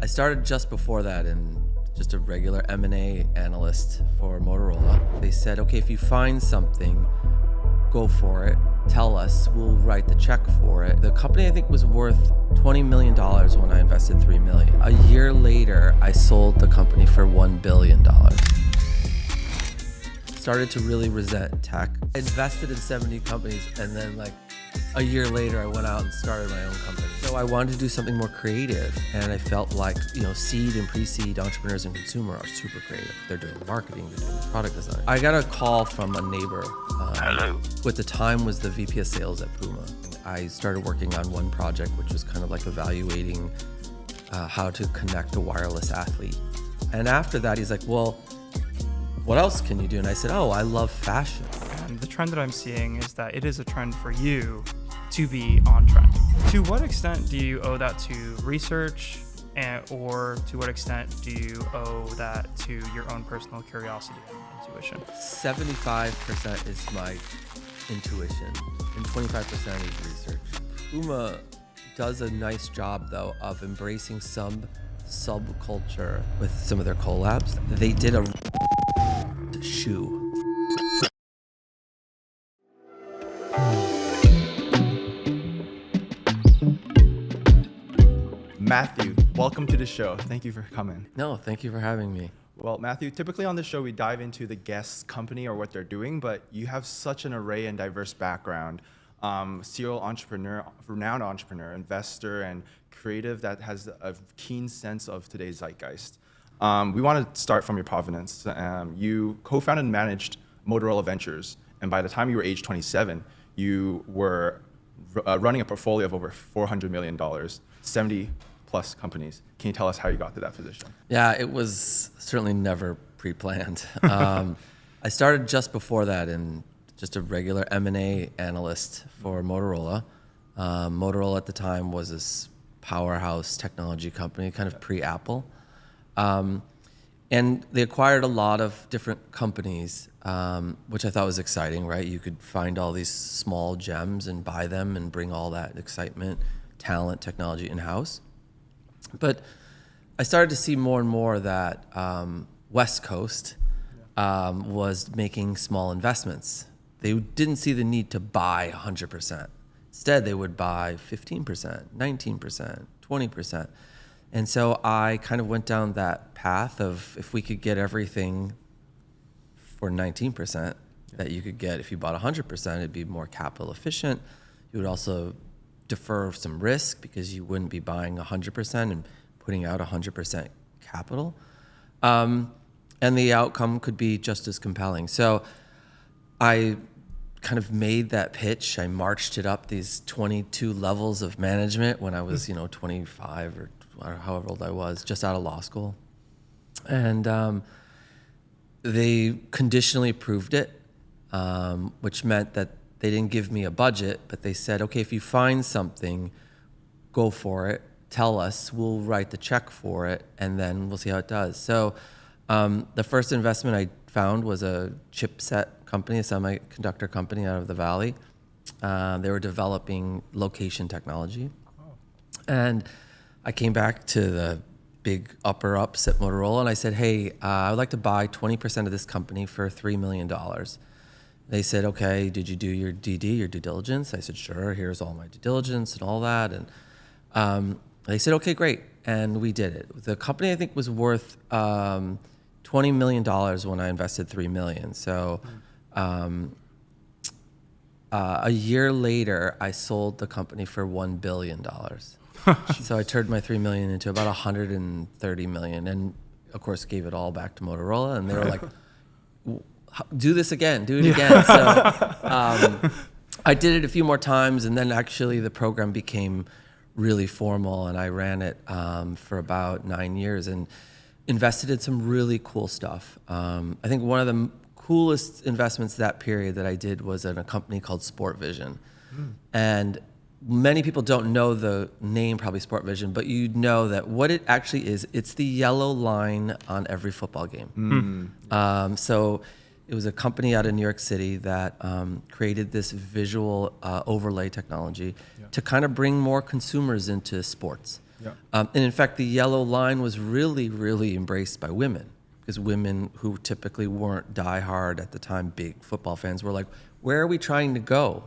I started just before that in just a regular M&A analyst for Motorola. They said, okay, if you find something, go for it. Tell us, we'll write the check for it. The company, I think, was worth $20 million when I invested $3 million. A year later, I sold the company for $1 billion. Started to really resent tech. I invested in 70 companies, and then a year later, I went out and started my own company. So I wanted to do something more creative, and I felt like, seed and pre-seed entrepreneurs and consumer are super creative. They're doing marketing, they're doing product design. I got a call from a neighbor. Hello. Who at the time was the VP of sales at PUMA. I started working on one project, which was kind of like evaluating how to connect a wireless athlete. And after that, he's like, well, what else can you do? And I said, I love fashion. And the trend that I'm seeing is that it is a trend for you to be on trend. To what extent do you owe that to research, or to what extent do you owe that to your own personal curiosity and intuition? 75% is my intuition and 25% is research. PUMA does a nice job, though, of embracing some subculture with some of their collabs. They did a shoe. Matthew, welcome to the show. Thank you for coming. No, thank you for having me. Well, Matthew, typically on the show, we dive into the guest's company or what they're doing, but you have such an array and diverse background. Serial entrepreneur, renowned entrepreneur, investor, and creative that has a keen sense of today's zeitgeist. We want to start from your provenance. You co-founded and managed Motorola Ventures, and by the time you were age 27, you were running a portfolio of over $400 million, 70 plus companies. Can you tell us how you got to that position? Yeah, it was certainly never pre-planned. I started just before that in just a regular M&A analyst for Motorola. Motorola at the time was this powerhouse technology company, kind of pre-Apple. And they acquired a lot of different companies, which I thought was exciting, right? You could find all these small gems and buy them and bring all that excitement, talent, technology in-house. But I started to see more and more that West Coast was making small investments. They didn't see the need to buy 100%. Instead, they would buy 15%, 19%, 20%. And so I kind of went down that path of if we could get everything for 19% that you could get if you bought 100%, it'd be more capital efficient. You would also defer some risk because you wouldn't be buying 100% and putting out 100% capital. And the outcome could be just as compelling. So I kind of made that pitch. I marched it up these 22 levels of management when I was, 25 or however old I was, just out of law school. And they conditionally approved it, which meant that they didn't give me a budget, but they said, okay, if you find something, go for it. Tell us, we'll write the check for it, and then we'll see how it does. So the first investment I found was a chipset company, a semiconductor company out of the Valley. They were developing location technology. And I came back to the big upper ups at Motorola, and I said, hey, I would like to buy 20% of this company for $3 million. They said, okay, did you do your DD, your due diligence? I said, sure, here's all my due diligence and all that. And they said, okay, great. And we did it. The company, I think, was worth $20 million when I invested $3 million. So a year later, I sold the company for $1 billion. So I turned my $3 million into about $130 million, and of course gave it all back to Motorola. And they were like, do this again, do it again. So I did it a few more times, and then actually the program became really formal, and I ran it for about 9 years and invested in some really cool stuff. I think one of the coolest investments that period that I did was in a company called Sport Vision. And many people don't know the name, probably Sport Vision, but you know that what it actually is, it's the yellow line on every football game. So it was a company out of New York City that created this visual overlay technology to kind of bring more consumers into sports. Yeah. And in fact, the yellow line was really, really embraced by women, because women who typically weren't diehard at the time, big football fans, were like, where are we trying to go?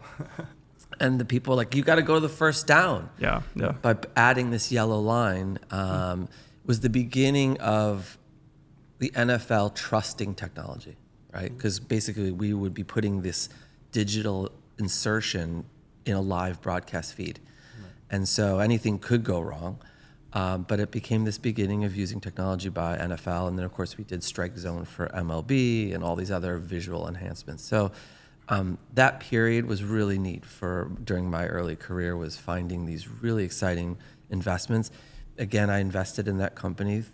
And the people were like, you got to go to the first down. Yeah. By adding this yellow line was the beginning of the NFL trusting technology, right? Because basically we would be putting this digital insertion in a live broadcast feed. Right. And so anything could go wrong. But it became this beginning of using technology by NFL. And then, of course, we did Strike Zone for MLB and all these other visual enhancements. So that period was really neat during my early career, was finding these really exciting investments. Again, I invested in that company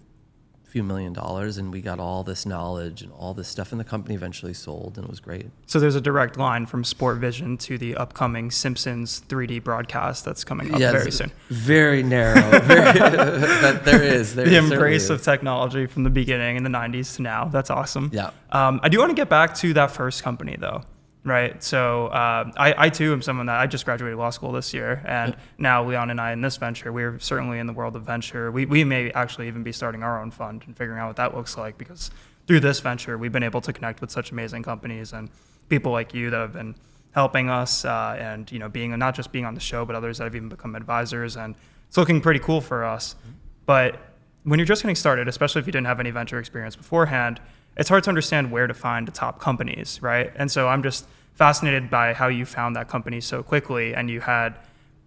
few $1 million, and we got all this knowledge and all this stuff, and the company eventually sold, and it was great. So there's a direct line from Sport Vision to the upcoming Simpsons 3D broadcast that's coming up very soon. Very narrow. But there is. The embrace of technology from the beginning in the 90s to now. That's awesome. Yeah. I do want to get back to that first company, though. Right. So I too am someone that I just graduated law school this year. And now Leon and I in this venture, we're certainly in the world of venture. We may actually even be starting our own fund and figuring out what that looks like, because through this venture, we've been able to connect with such amazing companies and people like you that have been helping us and, being not just being on the show, but others that have even become advisors. And it's looking pretty cool for us. But when you're just getting started, especially if you didn't have any venture experience beforehand, it's hard to understand where to find the top companies, right? And so I'm just fascinated by how you found that company so quickly, and you had,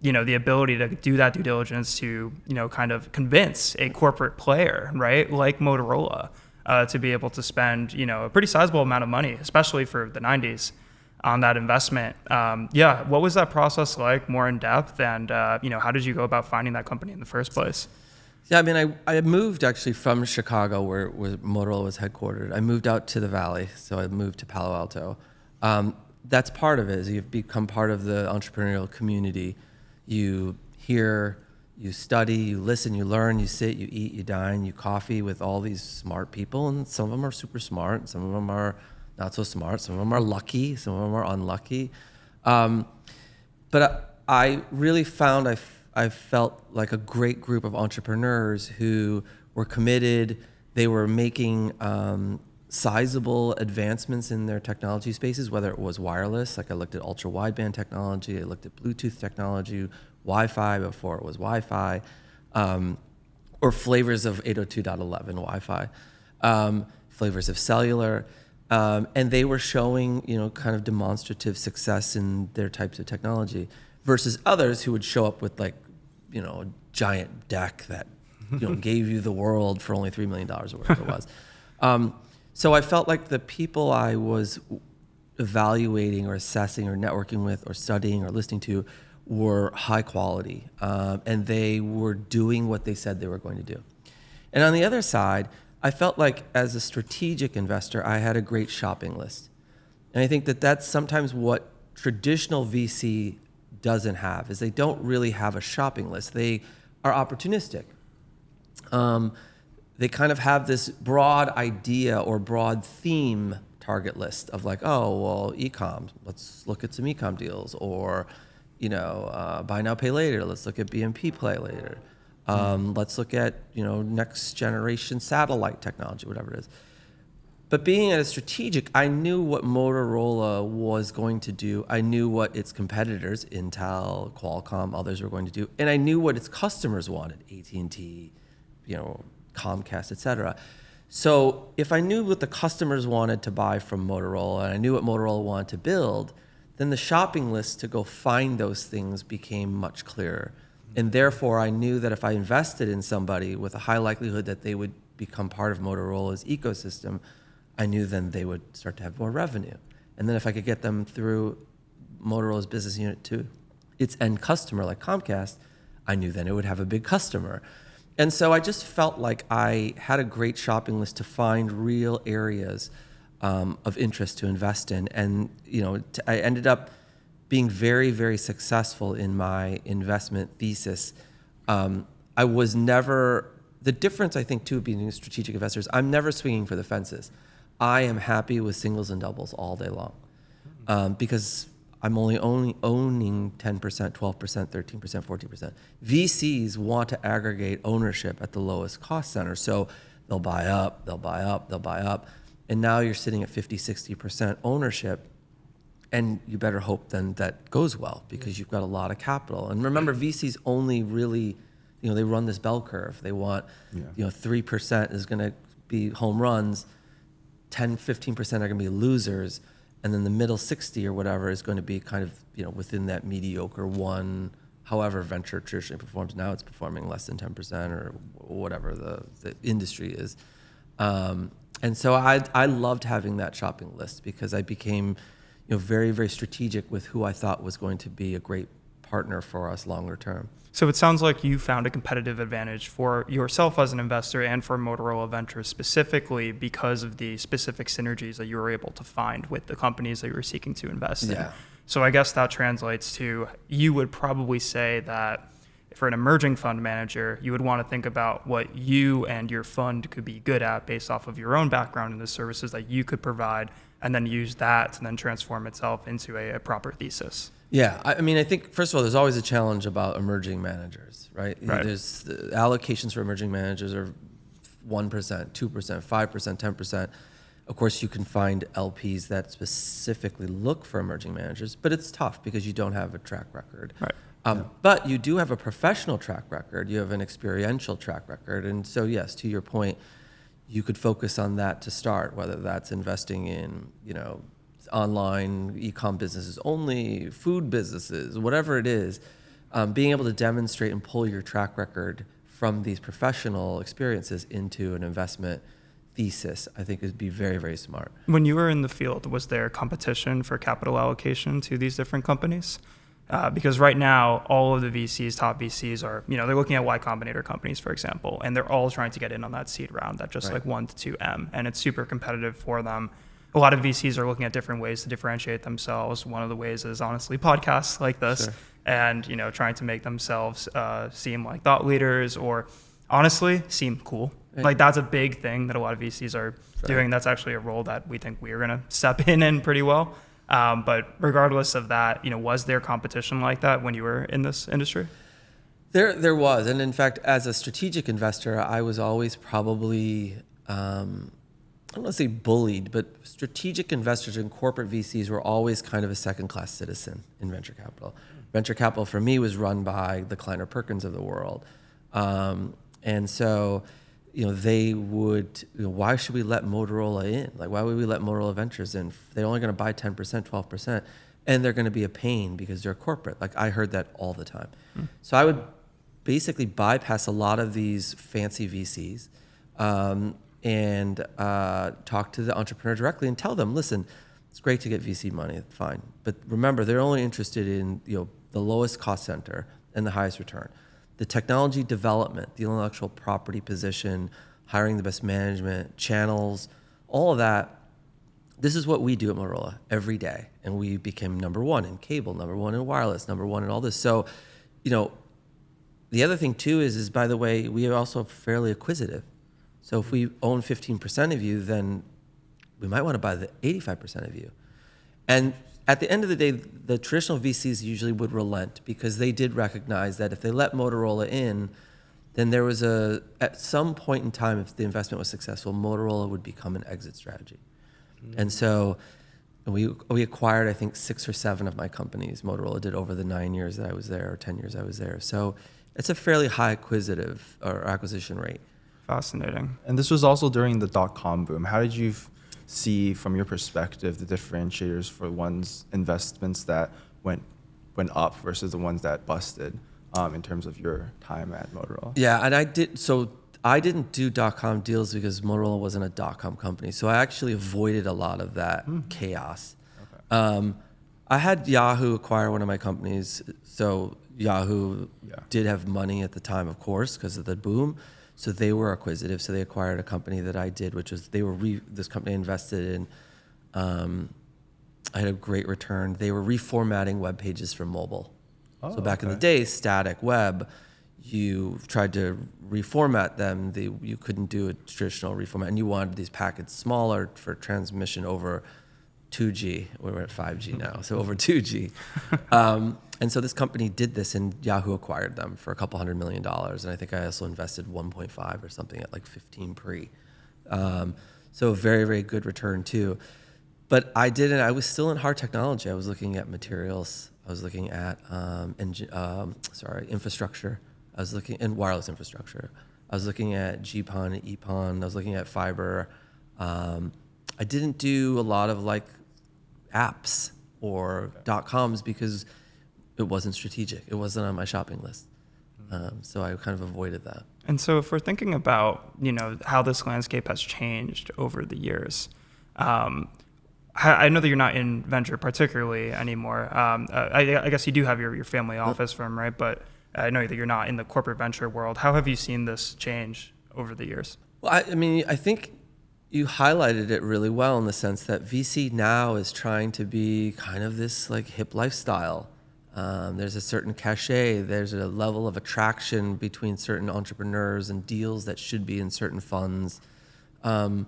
the ability to do that due diligence to, kind of convince a corporate player, right, like Motorola, to be able to spend, a pretty sizable amount of money, especially for the 90s, on that investment. What was that process like, more in depth, and how did you go about finding that company in the first place? Yeah, I mean, I moved actually from Chicago, where Motorola was headquartered. I moved out to the Valley, so I moved to Palo Alto. That's part of it, is you've become part of the entrepreneurial community. You hear, you study, you listen, you learn, you sit, you eat, you dine, you coffee with all these smart people, and some of them are super smart, some of them are not so smart, some of them are lucky, some of them are unlucky. But I really found I felt like a great group of entrepreneurs who were committed. They were making sizable advancements in their technology spaces, whether it was wireless, like I looked at ultra wideband technology, I looked at Bluetooth technology, Wi-Fi before it was Wi-Fi, or flavors of 802.11 Wi-Fi, flavors of cellular. And they were showing, kind of demonstrative success in their types of technology, versus others who would show up with a giant deck that gave you the world for only $3 million or whatever it was. So I felt like the people I was evaluating or assessing or networking with or studying or listening to were high quality, and they were doing what they said they were going to do. And on the other side, I felt like as a strategic investor, I had a great shopping list. And I think that that's sometimes what traditional VC doesn't have, is they don't really have a shopping list. They are opportunistic. They kind of have this broad idea or broad theme target list of e-com, let's look at some e-com deals, or, buy now, pay later, let's look at BNP Play later. Let's look at, next generation satellite technology, whatever it is. But being at a strategic, I knew what Motorola was going to do. I knew what its competitors, Intel, Qualcomm, others were going to do. And I knew what its customers wanted, AT&T, Comcast, et cetera. So if I knew what the customers wanted to buy from Motorola, and I knew what Motorola wanted to build, then the shopping list to go find those things became much clearer. And therefore, I knew that if I invested in somebody with a high likelihood that they would become part of Motorola's ecosystem, I knew then they would start to have more revenue. And then if I could get them through Motorola's business unit to its end customer, like Comcast, I knew then it would have a big customer. And so I just felt like I had a great shopping list to find real areas of interest to invest in. And I ended up being very, very successful in my investment thesis. I was never, the difference I think too, being strategic investors, I'm never swinging for the fences. I am happy with singles and doubles all day long, because I'm only owning 10%, 12%, 13%, 14%. VCs want to aggregate ownership at the lowest cost center. So they'll buy up, they'll buy up, they'll buy up. And now you're sitting at 50, 60% ownership. And you better hope then that goes well because you've got a lot of capital. And remember, VCs only really, they run this bell curve. They want, 3% is going to be home runs, 10, 15% are going to be losers. And then the middle 60 or whatever is going to be kind of, within that mediocre one, however venture traditionally performs. Now it's performing less than 10% or whatever the industry is. And so I loved having that shopping list because I became, very, very strategic with who I thought was going to be a great partner for us longer term. So it sounds like you found a competitive advantage for yourself as an investor and for Motorola Ventures specifically because of the specific synergies that you were able to find with the companies that you were seeking to invest in. Yeah. So I guess that translates to, you would probably say that for an emerging fund manager, you would want to think about what you and your fund could be good at based off of your own background and the services that you could provide, and then use that to then transform itself into a proper thesis. Yeah, I mean, I think, first of all, there's always a challenge about emerging managers, right? There's allocations for emerging managers are 1%, 2%, 5%, 10%. Of course, you can find LPs that specifically look for emerging managers, but it's tough because you don't have a track record. Right. But you do have a professional track record. You have an experiential track record. And so, yes, to your point, you could focus on that to start, whether that's investing in, online e-com businesses only, food businesses, whatever it is. Being able to demonstrate and pull your track record from these professional experiences into an investment thesis, I think would be very, very smart. When you were in the field, was there competition for capital allocation to these different companies? Because right now, all of the VCs, top VCs are, they're looking at Y Combinator companies, for example, and they're all trying to get in on that seed round, that just like 1 to 2M, and it's super competitive for them. A lot of VCs are looking at different ways to differentiate themselves. One of the ways is honestly podcasts like this, Sure. and trying to make themselves seem like thought leaders or honestly seem cool. Right. Like that's a big thing that a lot of VCs are doing. That's actually a role that we think we are going to step in pretty well. But regardless of that, was there competition like that when you were in this industry? There was, and in fact, as a strategic investor, I was always probably, I don't want to say bullied, but strategic investors and corporate VCs were always kind of a second-class citizen in venture capital. Venture capital for me was run by the Kleiner Perkins of the world, and so, they would, why should we let Motorola in? Like, why would we let Motorola Ventures in? They're only going to buy 10%, 12%, and they're going to be a pain because they're corporate. Like, I heard that all the time. So I would basically bypass a lot of these fancy VCs and talk to the entrepreneur directly and tell them, listen, it's great to get VC money, fine. But remember, they're only interested in the lowest cost center and the highest return. The technology development, the intellectual property position, hiring the best management, channels, all of that, this is what we do at Motorola every day. And we became number one in cable, number one in wireless, number one in all this. So, the other thing too is by the way, we are also fairly acquisitive. So if we own 15% of you, then we might want to buy the 85% of you. And at the end of the day, the traditional VCs usually would relent because they did recognize that if they let Motorola in, then there was at some point in time, if the investment was successful, Motorola would become an exit strategy. And so we acquired, I think, 6 or 7 of my companies. Motorola did over the 9 years that I was there, or 10 years I was there. So it's a fairly high acquisition rate. Fascinating. And this was also during the dot-com boom. How did you see, from your perspective, the differentiators for one's investments that went up versus the ones that busted in terms of your time at Motorola? Yeah, and I didn't do dot-com deals because Motorola wasn't a dot-com company. So I actually avoided a lot of that chaos. Okay. I had Yahoo acquire one of my companies. So Yahoo did have money at the time, of course, because of the boom. So they were acquisitive. So they acquired a company that I did, which was this company invested in. I had a great return. They were reformatting web pages for mobile. Oh, so back in the day, static web, you tried to reformat them. You couldn't do a traditional reformat, and you wanted these packets smaller for transmission over 2G. We're at 5G now, so over 2G. And so this company did this, and Yahoo acquired them for a couple $100 million. And I think I also invested 1.5 or something at like 15 pre. So a very, very good return too. But I was still in hard technology. I was looking at materials. I was looking at infrastructure. I was looking in wireless infrastructure. I was looking at GPON and EPON. I was looking at fiber. I didn't do a lot of like apps or .coms because it wasn't strategic. It wasn't on my shopping list. So I kind of avoided that. And so if we're thinking about, how this landscape has changed over the years, I know that you're not in venture particularly anymore. I guess you do have your family office firm, right? But I know that you're not in the corporate venture world. How have you seen this change over the years? Well, I think you highlighted it really well in the sense that VC now is trying to be kind of this like hip lifestyle. There's a certain cachet. There's a level of attraction between certain entrepreneurs and deals that should be in certain funds. I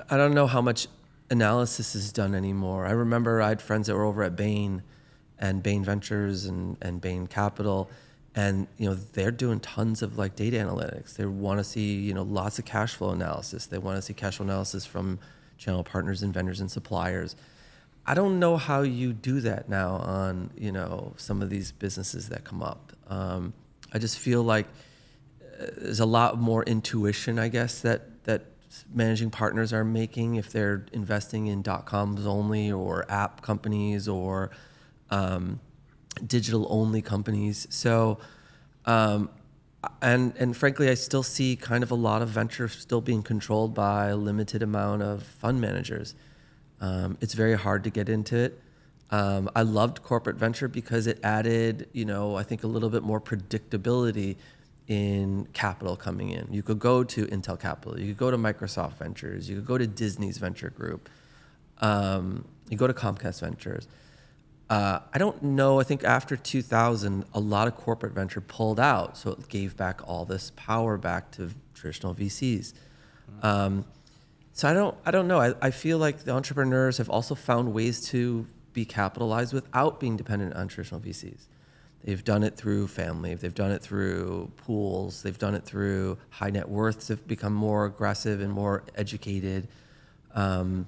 don't know how much analysis is done anymore. I remember I had friends that were over at Bain and Bain Ventures and Bain Capital, and they're doing tons of like data analytics. They want to see lots of cash flow analysis. They want to see cash flow analysis from channel partners and vendors and suppliers. I don't know how you do that now on some of these businesses that come up. I just feel like there's a lot more intuition, I guess, that managing partners are making if they're investing in .coms only or app companies or digital only companies. So, and frankly, I still see kind of a lot of venture still being controlled by a limited amount of fund managers. It's very hard to get into it. I loved corporate venture because it added, I think a little bit more predictability in capital coming in. You could go to Intel Capital, you could go to Microsoft Ventures, you could go to Disney's venture group, you go to Comcast Ventures. I don't know, I think after 2000, a lot of corporate venture pulled out, so it gave back all this power back to traditional VCs. So I don't know. I feel like the entrepreneurs have also found ways to be capitalized without being dependent on traditional VCs. They've done it through family. They've done it through pools. They've done it through high net worths. Have become more aggressive and more educated. There's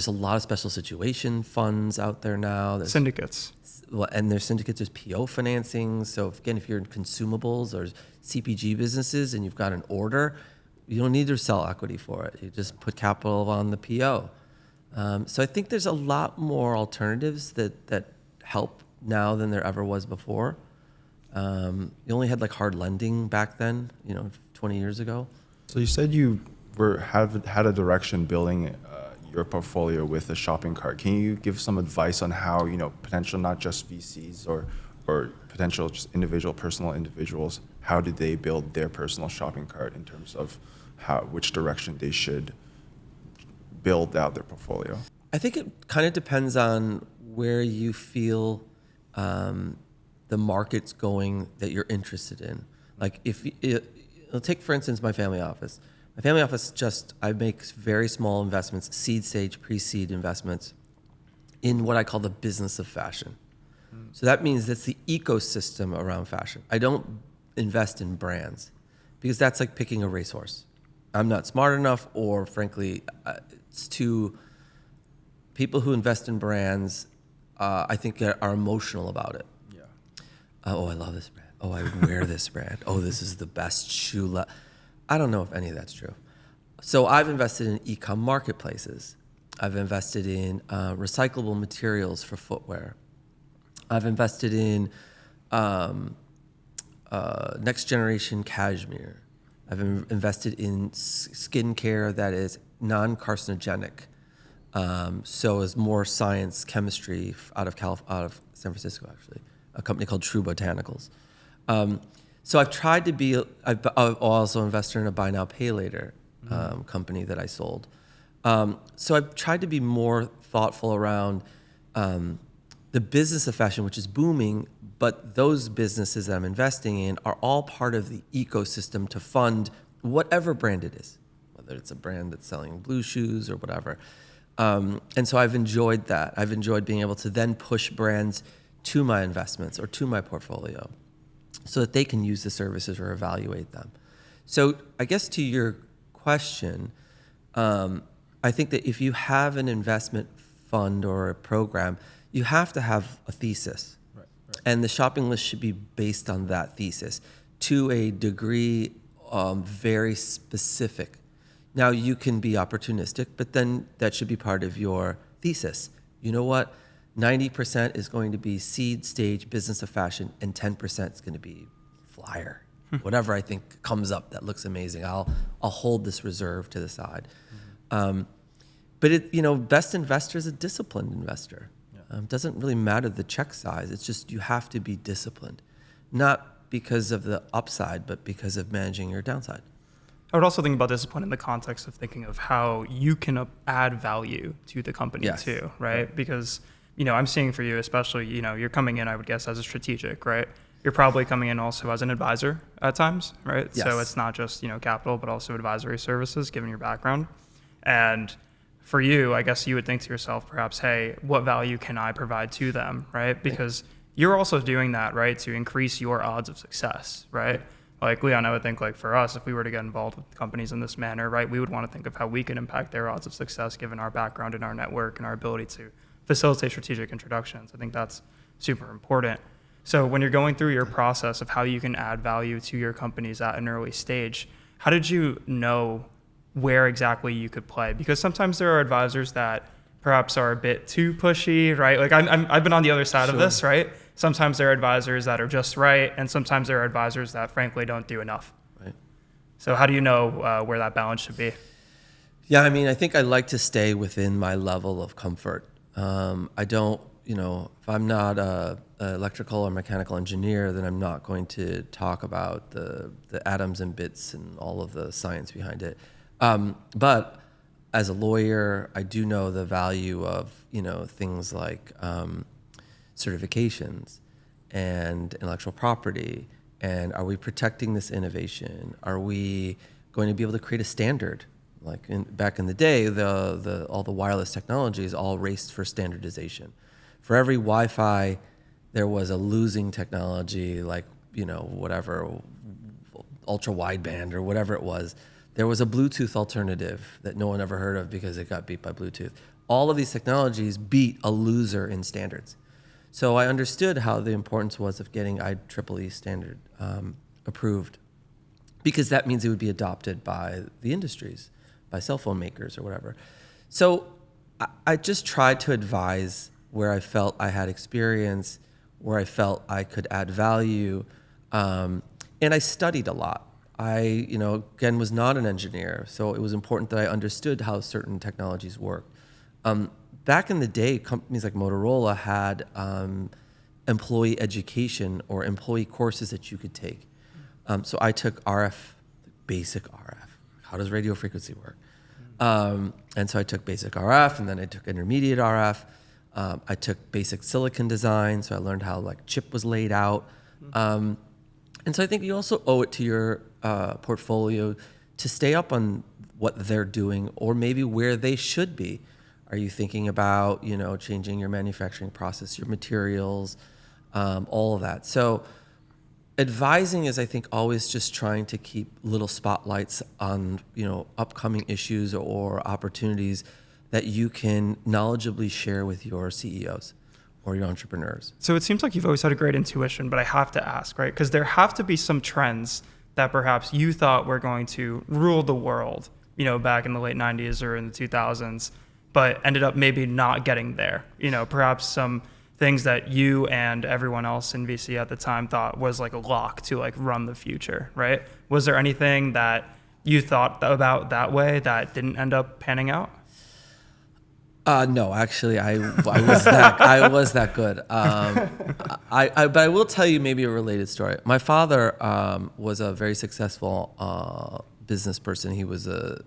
a lot of special situation funds out there now. There's syndicates. Well, and there's syndicates. There's PO financing. So if you're in consumables or CPG businesses and you've got an order, you don't need to sell equity for it. You just put capital on the PO. So I think there's a lot more alternatives that help now than there ever was before. You only had like hard lending back then, 20 years ago. So you said you had a direction building your portfolio with a shopping cart. Can you give some advice on how potential not just VCs or potential just personal individuals, how did they build their personal shopping cart in terms of which direction they should build out their portfolio? I think it kind of depends on where you feel the market's going that you're interested in. Like take for instance my family office. My family office I make very small investments, seed stage, pre-seed investments in what I call the business of fashion. So that means that's the ecosystem around fashion. I don't invest in brands because that's like picking a racehorse. I'm not smart enough, or frankly, it's too. People who invest in brands, I think, are emotional about it. Yeah. Oh, I love this brand. Oh, I would wear this brand. Oh, this is the best shoe. I don't know if any of that's true. So I've invested in e-com marketplaces. I've invested in recyclable materials for footwear. I've invested in next generation cashmere. I've invested in skincare that is non-carcinogenic. So is more science, chemistry out of San Francisco, actually, a company called True Botanicals. So I've tried to be. I'm also an investor in a buy now, pay later company that I sold. So I've tried to be more thoughtful around the business of fashion, which is booming, but those businesses that I'm investing in are all part of the ecosystem to fund whatever brand it is, whether it's a brand that's selling blue shoes or whatever. And so I've enjoyed that. I've enjoyed being able to then push brands to my investments or to my portfolio so that they can use the services or evaluate them. So I guess to your question, I think that if you have an investment fund or a program, you have to have a thesis. Right. And the shopping list should be based on that thesis to a degree, very specific. Now, you can be opportunistic, but then that should be part of your thesis. You know what? 90% is going to be seed stage business of fashion, and 10% is going to be flyer. Whatever I think comes up that looks amazing, I'll hold this reserve to the side. But best investor is a disciplined investor. Doesn't really matter the check size. It's just you have to be disciplined, not because of the upside, but because of managing your downside. I would also think about discipline in the context of thinking of how you can add value to the company too, right? Because, I'm seeing for you, especially, you're coming in, I would guess, as a strategic, right? You're probably coming in also as an advisor at times, right? Yes. So it's not just, capital, but also advisory services, given your background. And for you, I guess you would think to yourself, perhaps, hey, what value can I provide to them, right? Because you're also doing that, right, to increase your odds of success, right? Like Leon, I would think like for us, if we were to get involved with companies in this manner, right, we would want to think of how we can impact their odds of success given our background and our network and our ability to facilitate strategic introductions. I think that's super important. So when you're going through your process of how you can add value to your companies at an early stage, how did you know where exactly you could play? Because sometimes there are advisors that perhaps are a bit too pushy, right? Like I've been on the other side of this, right? Sometimes there are advisors that are just right, and sometimes there are advisors that frankly don't do enough. Right. So how do you know where that balance should be? Yeah, I think I like to stay within my level of comfort. I don't, if I'm not a electrical or mechanical engineer, then I'm not going to talk about the atoms and bits and all of the science behind it. But as a lawyer, I do know the value of, things like certifications and intellectual property. And are we protecting this innovation? Are we going to be able to create a standard? Like back in the day, all the wireless technologies all raced for standardization. For every Wi-Fi, there was a losing technology, like, whatever, ultra wideband or whatever it was. There was a Bluetooth alternative that no one ever heard of because it got beat by Bluetooth. All of these technologies beat a loser in standards. So I understood how the importance was of getting IEEE standard approved, because that means it would be adopted by the industries, by cell phone makers or whatever. So I just tried to advise where I felt I had experience, where I felt I could add value, and I studied a lot. I, again, was not an engineer, so it was important that I understood how certain technologies worked. Back in the day, companies like Motorola had employee education or employee courses that you could take. So I took RF, basic RF. How does radio frequency work? And so I took basic RF, and then I took intermediate RF. I took basic silicon design, so I learned how chip was laid out. And so I think you also owe it to your portfolio to stay up on what they're doing or maybe where they should be. Are you thinking about, changing your manufacturing process, your materials, all of that? So advising is, I think, always just trying to keep little spotlights on, upcoming issues or opportunities that you can knowledgeably share with your CEOs or your entrepreneurs. So it seems like you've always had a great intuition, but I have to ask, right? Because there have to be some trends that perhaps you thought were going to rule the world, back in the late 90s or in the 2000s, but ended up maybe not getting there. Perhaps some things that you and everyone else in VC at the time thought was like a lock to run the future, right? Was there anything that you thought about that way that didn't end up panning out? No, actually, I was that good. But I will tell you maybe a related story. My father was a very successful business person. He was a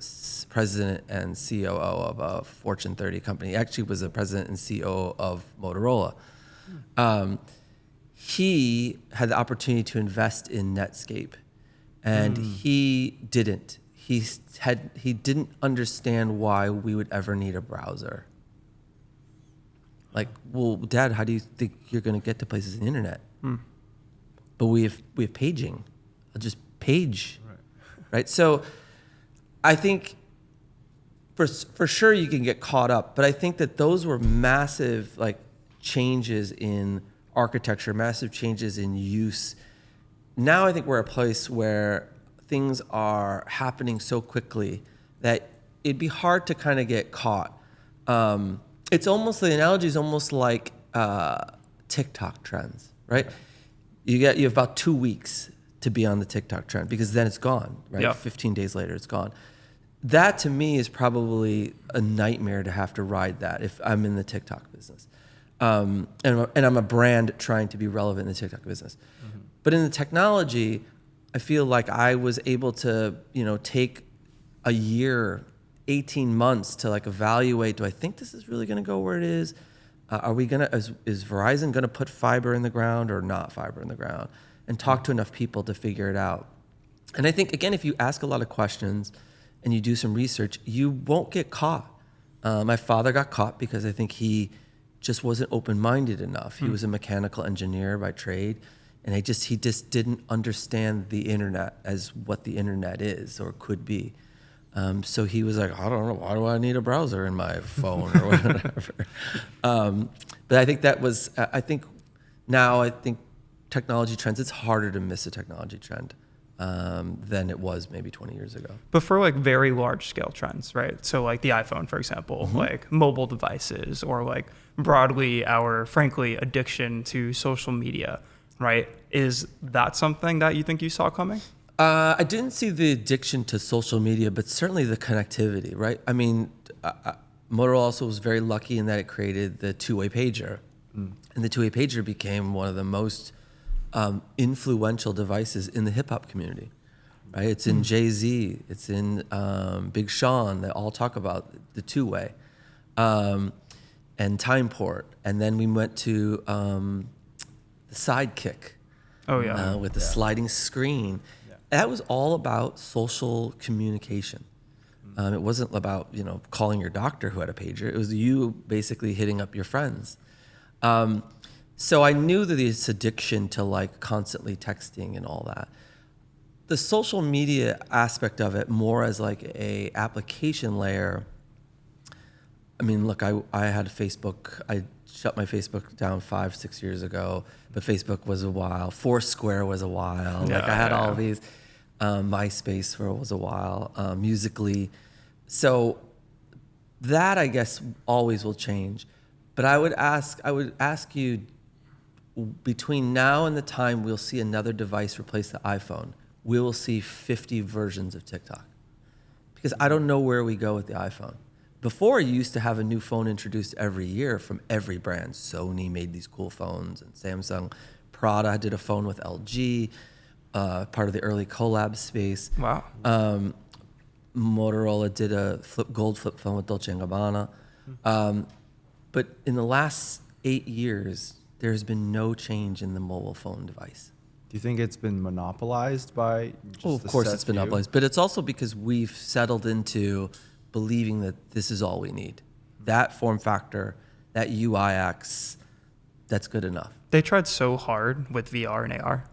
president and COO of a Fortune 30 company. He actually was the president and COO of Motorola. He had the opportunity to invest in Netscape, and he didn't. he didn't understand why we would ever need a browser. Like, well, Dad, how do you think you're going to get to places on the internet? But we have paging. I'll just page, right? So I think for sure you can get caught up, but I think that those were massive like changes in architecture, massive changes in use. Now I think we're at a place where things are happening so quickly that it'd be hard to kind of get caught. It's almost, the analogy is almost like TikTok trends, right? You have about 2 weeks to be on the TikTok trend because then it's gone, right? Yeah. 15 days later, it's gone. That to me is probably a nightmare to have to ride that if I'm in the TikTok business. And I'm a brand trying to be relevant in the TikTok business. But in the technology, I feel like I was able to, take a year, 18 months to like evaluate, do I think this is really going to go where it is? Is Verizon going to put fiber in the ground or not fiber in the ground? And talk to enough people to figure it out. And I think, again, if you ask a lot of questions and you do some research, you won't get caught. My father got caught because I think he just wasn't open-minded enough. He was a mechanical engineer by trade, and he just didn't understand the internet as what the internet is or could be. So he was like, I don't know, why do I need a browser in my phone or whatever? But I think that was, I think technology trends, it's harder to miss a technology trend than it was maybe 20 years ago. But for like very large scale trends, right? So like the iPhone, for example, like mobile devices, or like broadly our, frankly, addiction to social media, right? Is that something that you think you saw coming? I didn't see the addiction to social media, but certainly the connectivity, right? I mean, Motorola also was very lucky in that it created the two-way pager. And the two-way pager became one of the most influential devices in the hip-hop community, right? It's in Jay-Z, it's in Big Sean, they all talk about the two-way. And time port. And then we went to the Sidekick. Oh, yeah. With the sliding screen. That was all about social communication. It wasn't about, calling your doctor who had a pager. It was you basically hitting up your friends. So I knew that this addiction to like constantly texting and all that. The social media aspect of it more as like a application layer. I mean, look, I had Facebook. I shut my Facebook down 5-6 years ago, but Facebook was a while. Foursquare was a while. Yeah, like I had all these. MySpace was a while. Musically. So that, I guess, always will change. But I would ask you, between now and the time we'll see another device replace the iPhone, we will see 50 versions of TikTok. Because I don't know where we go with the iPhone. Before, you used to have a new phone introduced every year from every brand. Sony made these cool phones, and Samsung. Prada did a phone with LG, part of the early collab space. Wow. Motorola did a gold flip phone with Dolce & Gabbana. But in the last 8 years, there's been no change in the mobile phone device. Do you think it's been monopolized by just Of the course set it's been few? monopolized, but it's also because we've settled into believing that this is all we need. That form factor, that UI/UX, that's good enough. They tried so hard with VR and AR.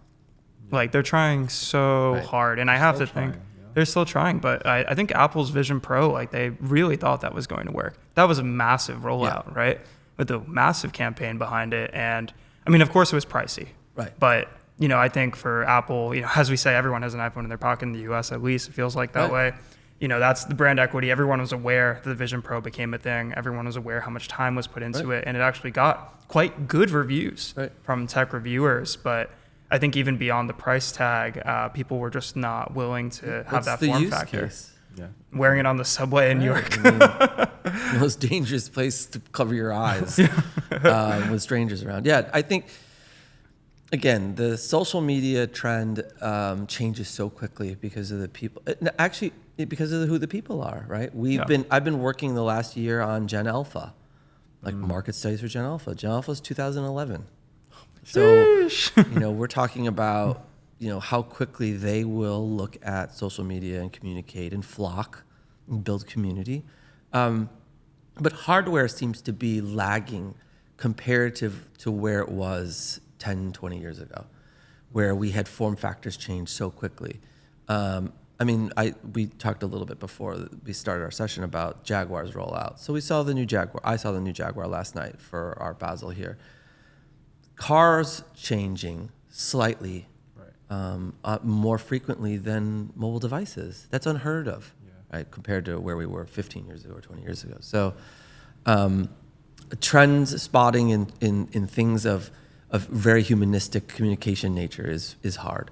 Like they're trying so hard, and I have to think they're still trying. But I think Apple's Vision Pro, like they really thought that was going to work. That was a massive rollout, right? With a massive campaign behind it, and I mean, of course, it was pricey, right? But I think for Apple, as we say, everyone has an iPhone in their pocket in the U.S. At least it feels like that way. That's the brand equity. Everyone was aware that the Vision Pro became a thing. Everyone was aware how much time was put into it, and it actually got quite good reviews from tech reviewers. But I think even beyond the price tag, people were just not willing to have that form factor. Case? Yeah. Wearing it on the subway in New York. I mean, most dangerous place to cover your eyes with strangers around. Yeah, I think, again, the social media trend changes so quickly because of the people. Actually, because of who the people are, right? I've been working the last year on Gen Alpha, like market studies for Gen Alpha. Gen Alpha is 2011. So, we're talking about, how quickly they will look at social media and communicate and flock and build community. But hardware seems to be lagging comparative to where it was 10, 20 years ago, where we had form factors change so quickly. We talked a little bit before we started our session about Jaguar's rollout. So we saw the new Jaguar. I saw the new Jaguar last night for our Basel here. Cars changing slightly more frequently than mobile devices. That's unheard of, right, compared to where we were 15 years ago or 20 years ago. So trends spotting in things of very humanistic communication nature is hard.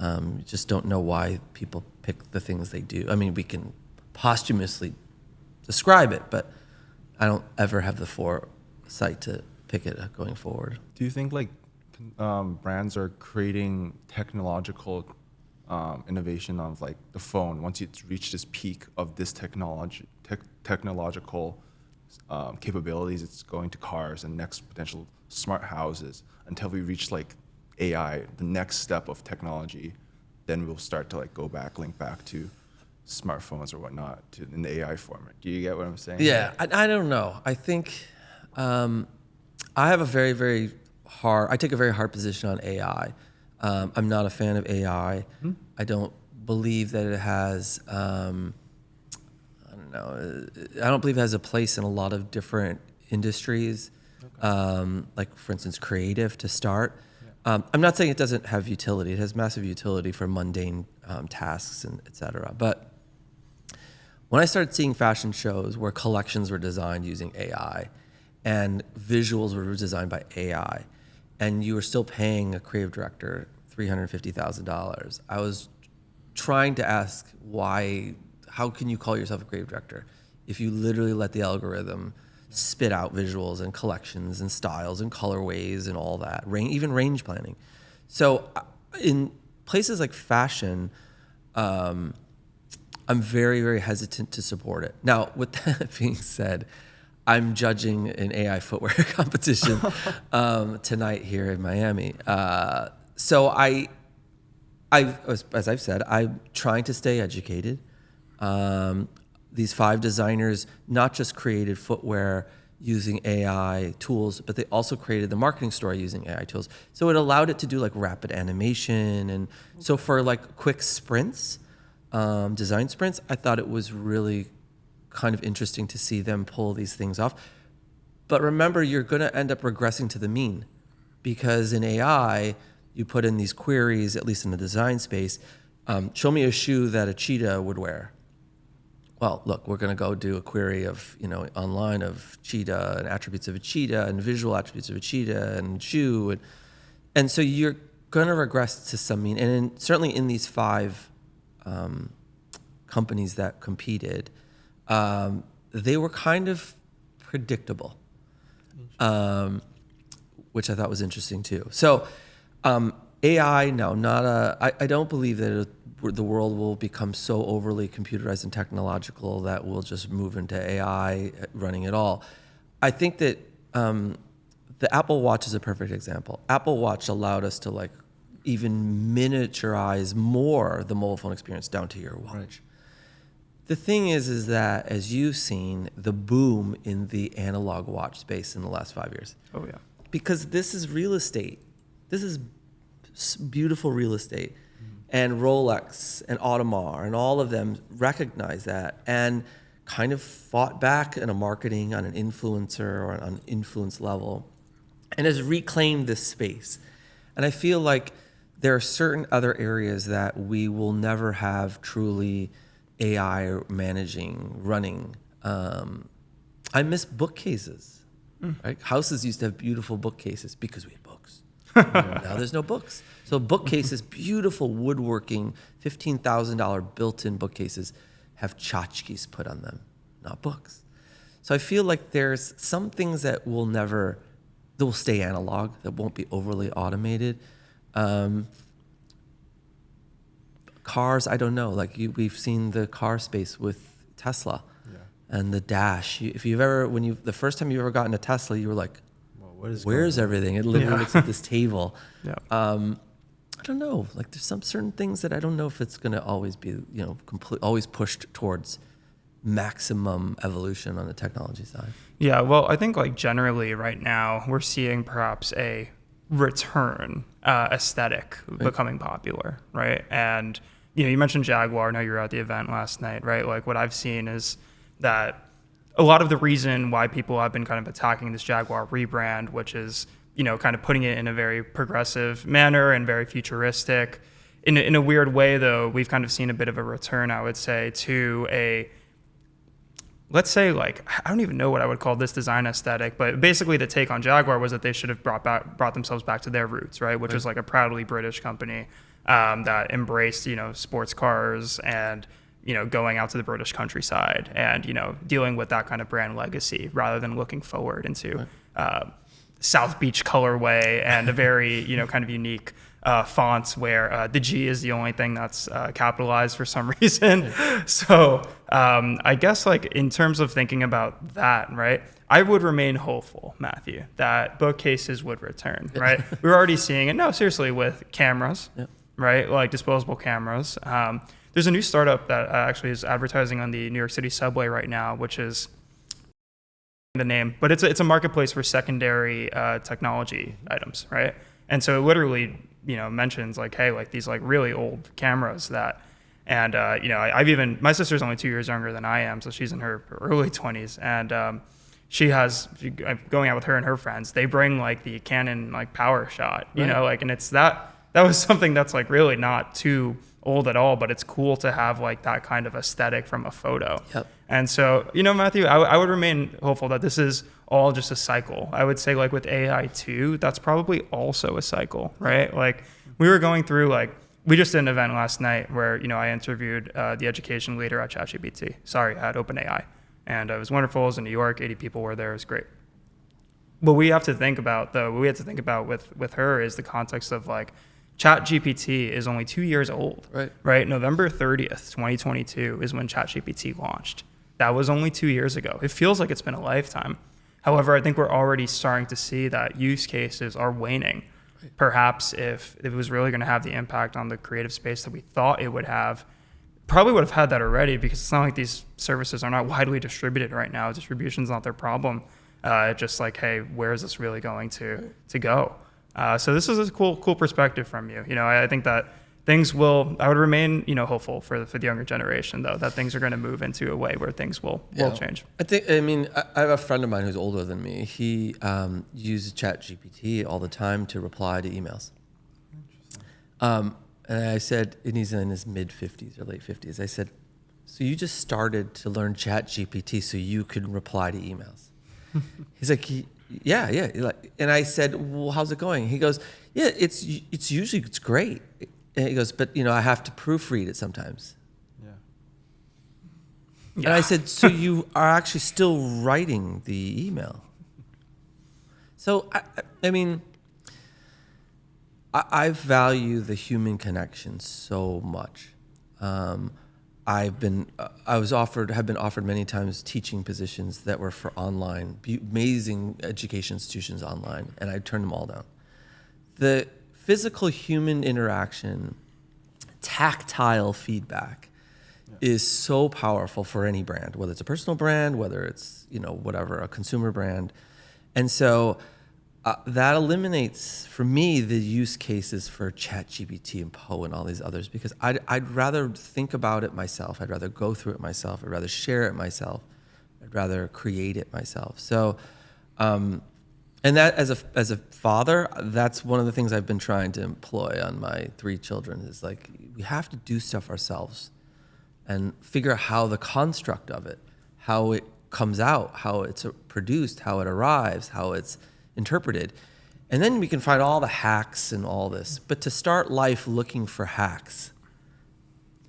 You just don't know why people pick the things they do. I mean, we can posthumously describe it, but I don't ever have the foresight to pick it going forward. Do you think brands are creating technological innovation of like the phone? Once it's reached this peak of this technological capabilities, it's going to cars and next potential smart houses until we reach like AI, the next step of technology. Then we'll start to link back to smartphones or whatnot in the AI format. Do you get what I'm saying? Yeah, I don't know. I think I have a very, very I take a very hard position on AI. I'm not a fan of AI. Mm-hmm. I don't believe that it has, I don't believe it has a place in a lot of different industries. Okay. Like for instance, creative to start. Yeah. I'm not saying it doesn't have utility. It has massive utility for mundane tasks and et cetera. But when I started seeing fashion shows where collections were designed using AI and visuals were designed by AI, and you were still paying a creative director $350,000, I was trying to ask how can you call yourself a creative director if you literally let the algorithm spit out visuals and collections and styles and colorways and all that, even range planning. So in places like fashion, I'm very, very hesitant to support it. Now, with that being said, I'm judging an AI footwear competition tonight here in Miami. So as I've said, I'm trying to stay educated. These 5 designers not just created footwear using AI tools, but they also created the marketing story using AI tools. So it allowed it to do like rapid animation. And so for like quick sprints, design sprints, I thought it was really kind of interesting to see them pull these things off. But remember, you're going to end up regressing to the mean, because in AI, you put in these queries, at least in the design space, show me a shoe that a cheetah would wear. Well, look, we're going to go do a query of, online of cheetah and attributes of a cheetah and visual attributes of a cheetah and shoe. And so you're going to regress to some mean. And certainly in these 5 companies that competed, they were kind of predictable, which I thought was interesting too. So AI, no, I don't believe that the world will become so overly computerized and technological that we'll just move into AI running it all. I think that the Apple Watch is a perfect example. Apple Watch allowed us to even miniaturize more the mobile phone experience down to your watch. Right. The thing is that, as you've seen, the boom in the analog watch space in the last 5 years. Oh, yeah. Because this is real estate. This is beautiful real estate. Mm-hmm. And Rolex and Audemars and all of them recognize that and kind of fought back in a marketing on an influencer or on an influence level and has reclaimed this space. And I feel like there are certain other areas that we will never have truly AI running. I miss bookcases. Right? Houses used to have beautiful bookcases because we had books. Now there's no books. So bookcases, beautiful woodworking, $15,000 built-in bookcases have tchotchkes put on them, not books. So I feel like there's some things that will stay analog, that won't be overly automated. Cars, I don't know. We've seen the car space with Tesla and the dash. The first time you ever got in a Tesla, you were like, well, where's everything? It literally looks like this table. Yeah. I don't know. Like there's some certain things that I don't know if it's going to always be, always pushed towards maximum evolution on the technology side. Yeah, well, I think like generally right now we're seeing perhaps a return aesthetic becoming popular, right? And you mentioned Jaguar. I know you were at the event last night, right? Like what I've seen is that a lot of the reason why people have been kind of attacking this Jaguar rebrand, which is kind of putting it in a very progressive manner and very futuristic. In a weird way, though, we've kind of seen a bit of a return, I would say, to let's say, like, I don't even know what I would call this design aesthetic, but basically the take on Jaguar was that they should have brought themselves back to their roots, right? Which was like a proudly British company that embraced, sports cars and, going out to the British countryside and, dealing with that kind of brand legacy rather than looking forward into South Beach colorway and a very, kind of unique fonts where the G is the only thing that's capitalized for some reason. So I guess like in terms of thinking about that, right, I would remain hopeful, Matthew, that bookcases would return, right? We're already seeing it, no, seriously, with cameras, right, like disposable cameras. There's a new startup that actually is advertising on the New York City subway right now, which is the name, but it's a marketplace for secondary technology items, right? And so it literally, mentions like, hey, like these like really old cameras that, and I've even, my sister's only 2 years younger than I am, so she's in her early 20s, and going out with her and her friends, they bring like the Canon like PowerShot, like, and it's that was something that's like really not too old at all, but it's cool to have like that kind of aesthetic from a photo. Yep. And so, Matthew, I would remain hopeful that this is all just a cycle. I would say like with AI too, that's probably also a cycle, right? Like we were going through we just did an event last night where, I interviewed the education leader at at OpenAI. And it was wonderful. It was in New York, 80 people were there. It was great. What we have to think about with her is the context of like, ChatGPT is only 2 years old, right? November 30th, 2022 is when ChatGPT launched. That was only 2 years ago. It feels like it's been a lifetime. However, I think we're already starting to see that use cases are waning. Perhaps if it was really going to have the impact on the creative space that we thought it would have, probably would have had that already, because it's not like these services are not widely distributed right now. Distribution's not their problem. Just like, hey, where is this really going to go? So this is a cool perspective from you. I think that I would remain, hopeful for the younger generation, though, that things are going to move into a way where things will change. I have a friend of mine who's older than me. He uses ChatGPT all the time to reply to emails. And I said, and he's in his mid 50s or late 50s. I said, so you just started to learn ChatGPT so you could reply to emails? He's like, yeah. And I said, well, how's it going? He goes, yeah, it's usually great. And he goes, but I have to proofread it sometimes. Yeah. And I said, so you are actually still writing the email? So I value the human connection so much. Have been offered many times teaching positions that were for online, amazing education institutions online, and I turned them all down. The physical human interaction, tactile feedback is so powerful for any brand, whether it's a personal brand, whether it's, a consumer brand. And so that eliminates, for me, the use cases for ChatGPT and Poe and all these others, because I'd rather think about it myself. I'd rather go through it myself. I'd rather share it myself. I'd rather create it myself. So, and that as a father, that's one of the things I've been trying to employ on my 3 children is like, we have to do stuff ourselves and figure out how the construct of it, how it comes out, how it's produced, how it arrives, how it's interpreted. And then we can find all the hacks and all this. But to start life looking for hacks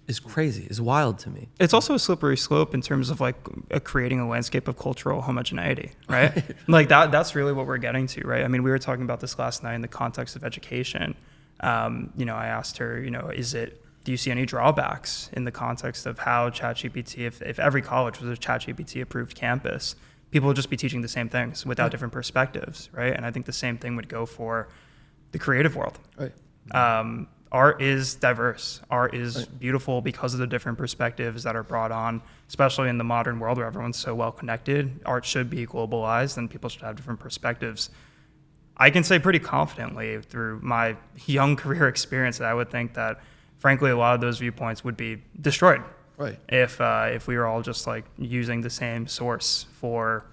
is crazy, is wild to me. It's also a slippery slope in terms of like creating a landscape of cultural homogeneity, right? Like that's really what we're getting to, right? I mean, we were talking about this last night in the context of education. I asked her, do you see any drawbacks in the context of how ChatGPT, if every college was a ChatGPT approved campus, people would just be teaching the same things without different perspectives, right? And I think the same thing would go for the creative world. Right. art is diverse. Art is beautiful because of the different perspectives that are brought on, especially in the modern world where everyone's so well connected. Art should be globalized and people should have different perspectives. I can say pretty confidently through my young career experience that I would think that, frankly, a lot of those viewpoints would be destroyed if we were all just like using the same source for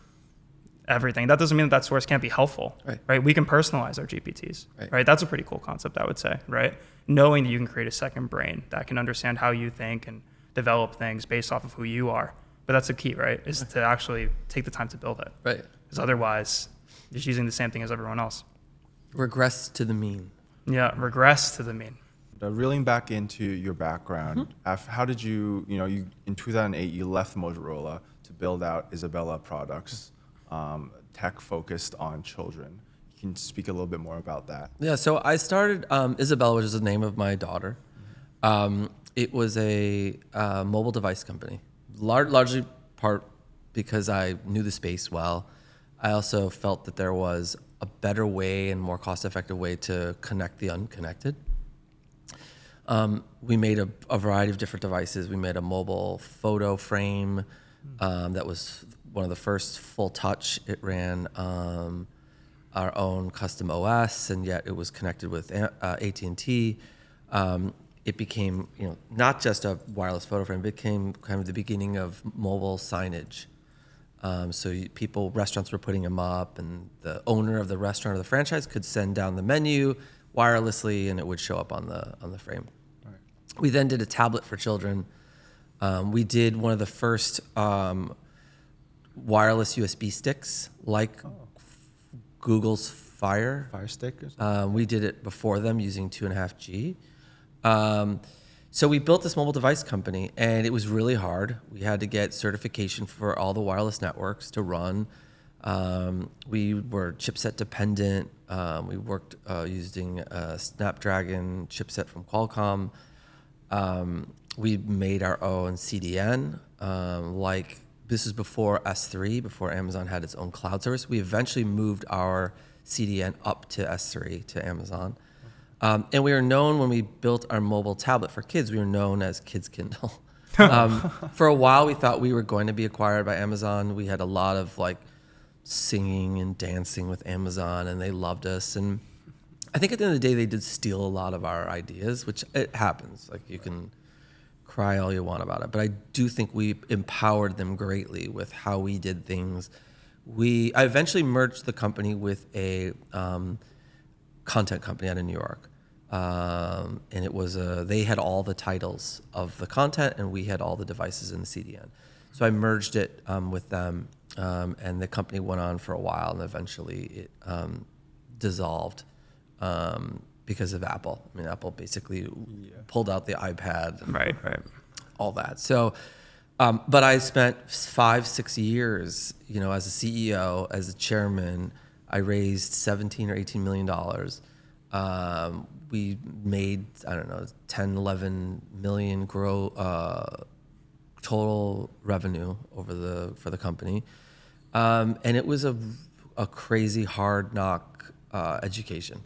everything. That doesn't mean that source can't be helpful, right? We can personalize our GPTs, right? That's a pretty cool concept, I would say, right? Knowing that you can create a second brain that can understand how you think and develop things based off of who you are. But that's the key, right? Is to actually take the time to build it. Right. Because otherwise, just using the same thing as everyone else. Regress to the mean. Yeah, regress to the mean. Reeling back into your background, how did you in 2008, you left Motorola to build out Isabella Products, tech focused on children. You can speak a little bit more about that. Yeah, so I started Isabella, which is the name of my daughter. It was a mobile device company, largely part because I knew the space well. I also felt that there was a better way and more cost-effective way to connect the unconnected. We made a variety of different devices. We made a mobile photo frame that was one of the first full touch. It ran our own custom OS, and yet it was connected with AT&T. It became, not just a wireless photo frame, it became kind of the beginning of mobile signage. Restaurants were putting them up, and the owner of the restaurant or the franchise could send down the menu wirelessly, and it would show up on the frame. Right. We then did a tablet for children. We did one of the first wireless USB sticks, like Google's Fire Stick or something? We did it before them using 2.5G. So we built this mobile device company, and it was really hard. We had to get certification for all the wireless networks to run. We were chipset dependent. We worked using a Snapdragon chipset from Qualcomm. We made our own CDN. This is before S3, before Amazon had its own cloud service. We eventually moved our CDN up to S3, to Amazon. And we were known, when we built our mobile tablet for kids, we were known as Kids Kindle. For a while, we thought we were going to be acquired by Amazon. We had a lot of singing and dancing with Amazon, and they loved us. And I think at the end of the day, they did steal a lot of our ideas, which it happens. You can cry all you want about it, but I do think we empowered them greatly with how we did things. I eventually merged the company with a content company out of New York. And it was they had all the titles of the content, and we had all the devices in the CDN. So I merged it with them, and the company went on for a while, and eventually it dissolved because of Apple. I mean, Apple basically pulled out the iPad and right. all that. So, but I spent 5-6 years, as a CEO, as a chairman. I raised $17 or $18 million. We made, 10-11 million total revenue for the company, and it was a crazy hard knock education.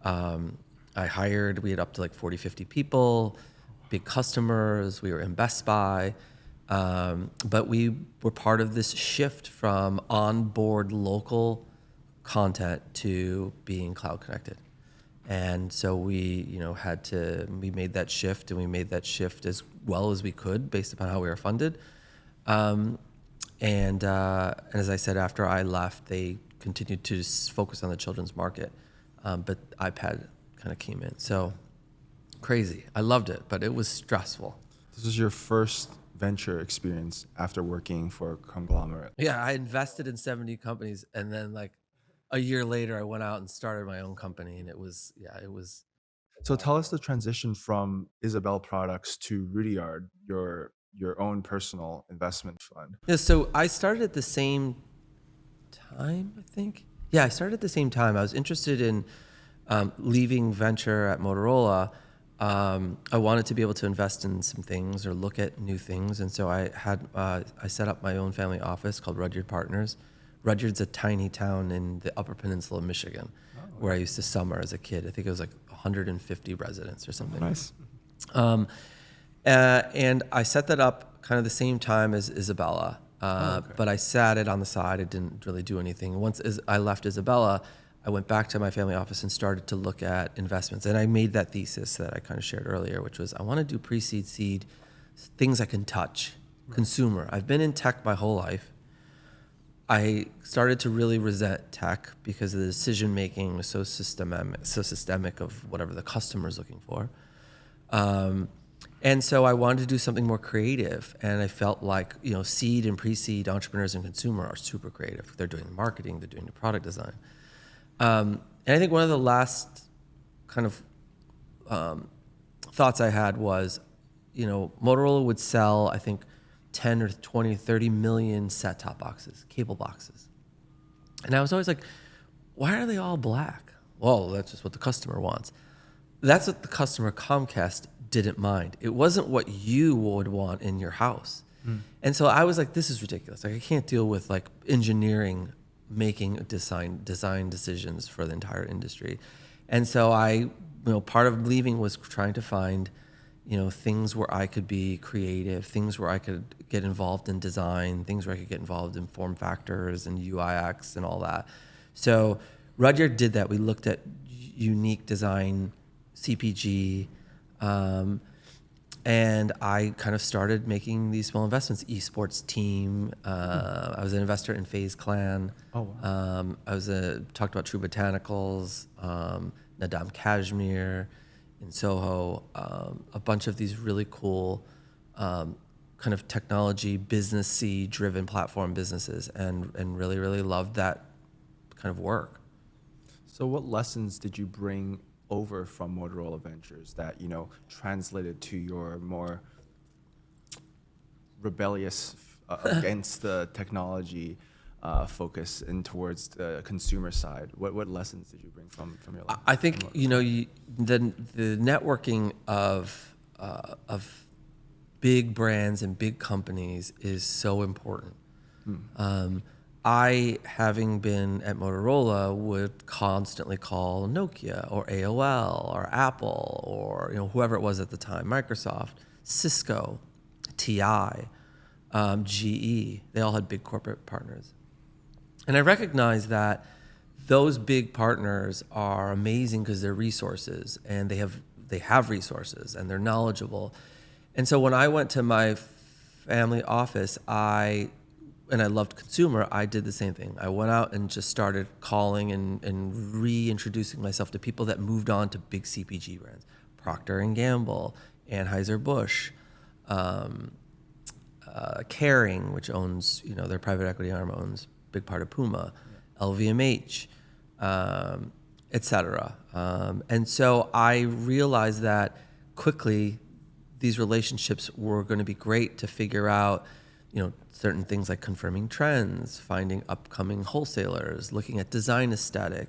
We had up to 40-50 people, big customers. We were in Best Buy, but we were part of this shift from onboard local content to being cloud connected. And so we made that shift, and we made that shift as well as we could based upon how we were funded. And as I said, after I left, they continued to focus on the children's market. But iPad kind of came in. So crazy. I loved it, but it was stressful. This was your first venture experience after working for a conglomerate. Yeah, I invested in 70 companies, and then a year later, I went out and started my own company, and it was. So tell us the transition from Isabella Products to Rudyard, your own personal investment fund. Yeah, so I started at the same time, I think. Yeah, I started at the same time. I was interested in leaving venture at Motorola. I wanted to be able to invest in some things or look at new things, and so I set up my own family office called Rudyard Partners. Rudyard's a tiny town in the Upper Peninsula of Michigan, where I used to summer as a kid. I think it was 150 residents or something. Nice. And I set that up kind of the same time as Isabella. Okay. But I sat it on the side. I didn't really do anything. Once I left Isabella, I went back to my family office and started to look at investments. And I made that thesis that I kind of shared earlier, which was I want to do pre-seed, seed, things I can touch, consumer. I've been in tech my whole life. I started to really resent tech because the decision making was so systemic of whatever the customer is looking for. And so I wanted to do something more creative, and I felt like seed and pre-seed entrepreneurs and consumer are super creative. They're doing marketing, they're doing the product design, and I think one of the last kind of thoughts I had was, Motorola would sell, I think, 10 or 20, 30 million set-top boxes, cable boxes, and I was always like, why are they all black? Well, that's just what the customer wants. That's what the customer Comcast didn't mind. It wasn't what you would want in your house. And so I was like, this is ridiculous. Like, I can't deal with like engineering making design decisions for the entire industry. And so I, part of leaving was trying to find, things where I could be creative, things where I could get involved in design, things where I could get involved in form factors and UIX and all that. So Rudyard did that. We looked at unique design, CPG, and I kind of started making these small investments. Esports team. I was an investor in FaZe Clan. Oh, wow. I was talked about True Botanicals, Nadam Kashmir in Soho. A bunch of these really cool kind of technology, businessy driven platform businesses, and really, really loved that kind of work. So what lessons did you bring over from Motorola Ventures that translated to your more rebellious against the technology focus and towards the consumer side? What lessons did you bring from your life? I think the networking of big brands and big companies is so important. I, having been at Motorola, would constantly call Nokia or AOL or Apple or whoever it was at the time, Microsoft, Cisco, TI, GE. They all had big corporate partners. And I recognized that those big partners are amazing because they're resources, and they have resources, and they're knowledgeable. And so when I went to my family office, and I loved consumer, I did the same thing. I went out and just started calling and reintroducing myself to people that moved on to big CPG brands. Procter & Gamble, Anheuser-Busch, Kering, which owns, their private equity arm owns a big part of PUMA, LVMH, et cetera. And so I realized that quickly these relationships were going to be great to figure out, certain things like confirming trends, finding upcoming wholesalers, looking at design aesthetic.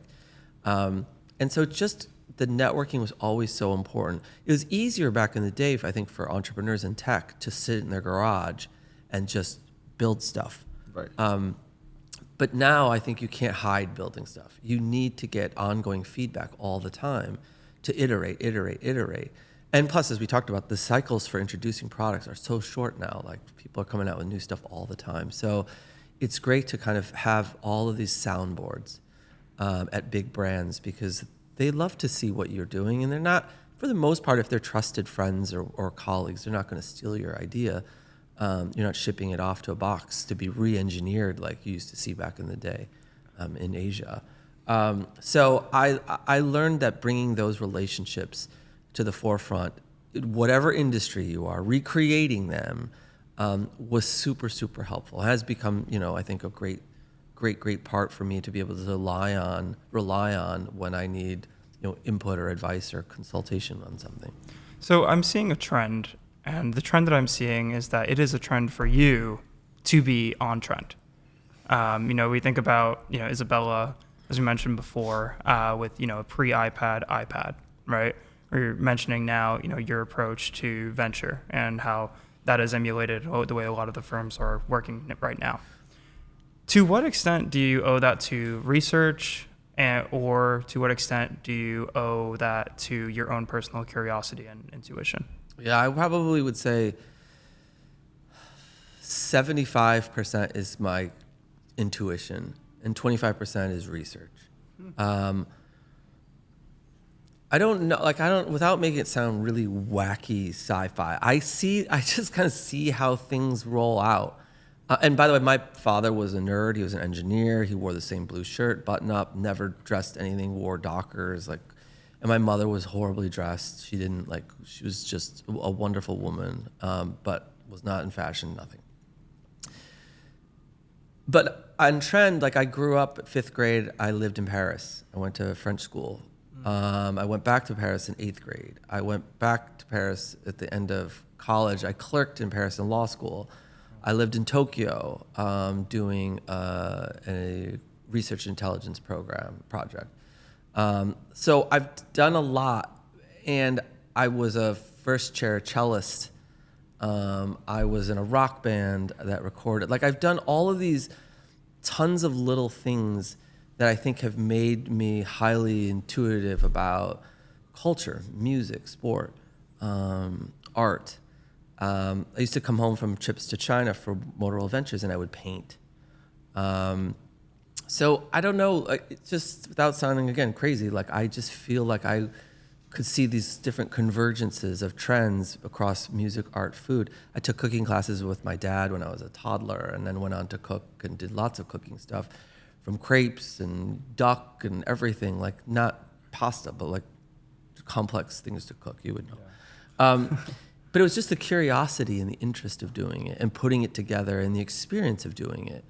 And so just the networking was always so important. It was easier back in the day, I think, for entrepreneurs in tech to sit in their garage and just build stuff. Right. But now I think you can't hide building stuff. You need to get ongoing feedback all the time to iterate. And plus, as we talked about, the cycles for introducing products are so short now. Like, people are coming out with new stuff all the time. So it's great to kind of have all of these soundboards at big brands, because they love to see what you're doing. And they're not, for the most part, if they're trusted friends or colleagues, they're not going to steal your idea. You're not shipping it off to a box to be re-engineered like you used to see back in the day in Asia. So I learned that bringing those relationships to the forefront, whatever industry you are, recreating them was super, super helpful. It has become, I think, a great part for me to be able to rely on when I need, input or advice or consultation on something. So I'm seeing a trend, and the trend that I'm seeing is that it is a trend for you to be on trend. We think about, Isabella, as we mentioned before, with, a pre-iPad iPad, right? Or you're mentioning now, your approach to venture and how that is emulated the way a lot of the firms are working right now. To what extent do you owe that to research or to what extent do you owe that to your own personal curiosity and intuition? Yeah, I probably would say 75% is my intuition and 25% is research. I don't know, without making it sound really wacky sci-fi, I just kind of see how things roll out. And by the way, my father was a nerd. He was an engineer. He wore the same blue shirt, button up, never dressed anything, wore Dockers. And my mother was horribly dressed. She was just a wonderful woman, but was not in fashion, nothing. But on trend, I grew up at 5th grade. I lived in Paris. I went to French school. I went back to Paris in 8th grade. I went back to Paris at the end of college. I clerked in Paris in law school. I lived in Tokyo doing a research intelligence project. So I've done a lot, and I was a first chair cellist. I was in a rock band that recorded. I've done all of these tons of little things that I think have made me highly intuitive about culture, music, sport, art. I used to come home from trips to China for Motorola Ventures, and I would paint. So I don't know, it's just without sounding, again, crazy, I just feel like I could see these different convergences of trends across music, art, food. I took cooking classes with my dad when I was a toddler, and then went on to cook and did lots of cooking stuff, from crepes and duck and everything, not pasta, but complex things to cook, you would know. Yeah. But it was just the curiosity and the interest of doing it and putting it together and the experience of doing it.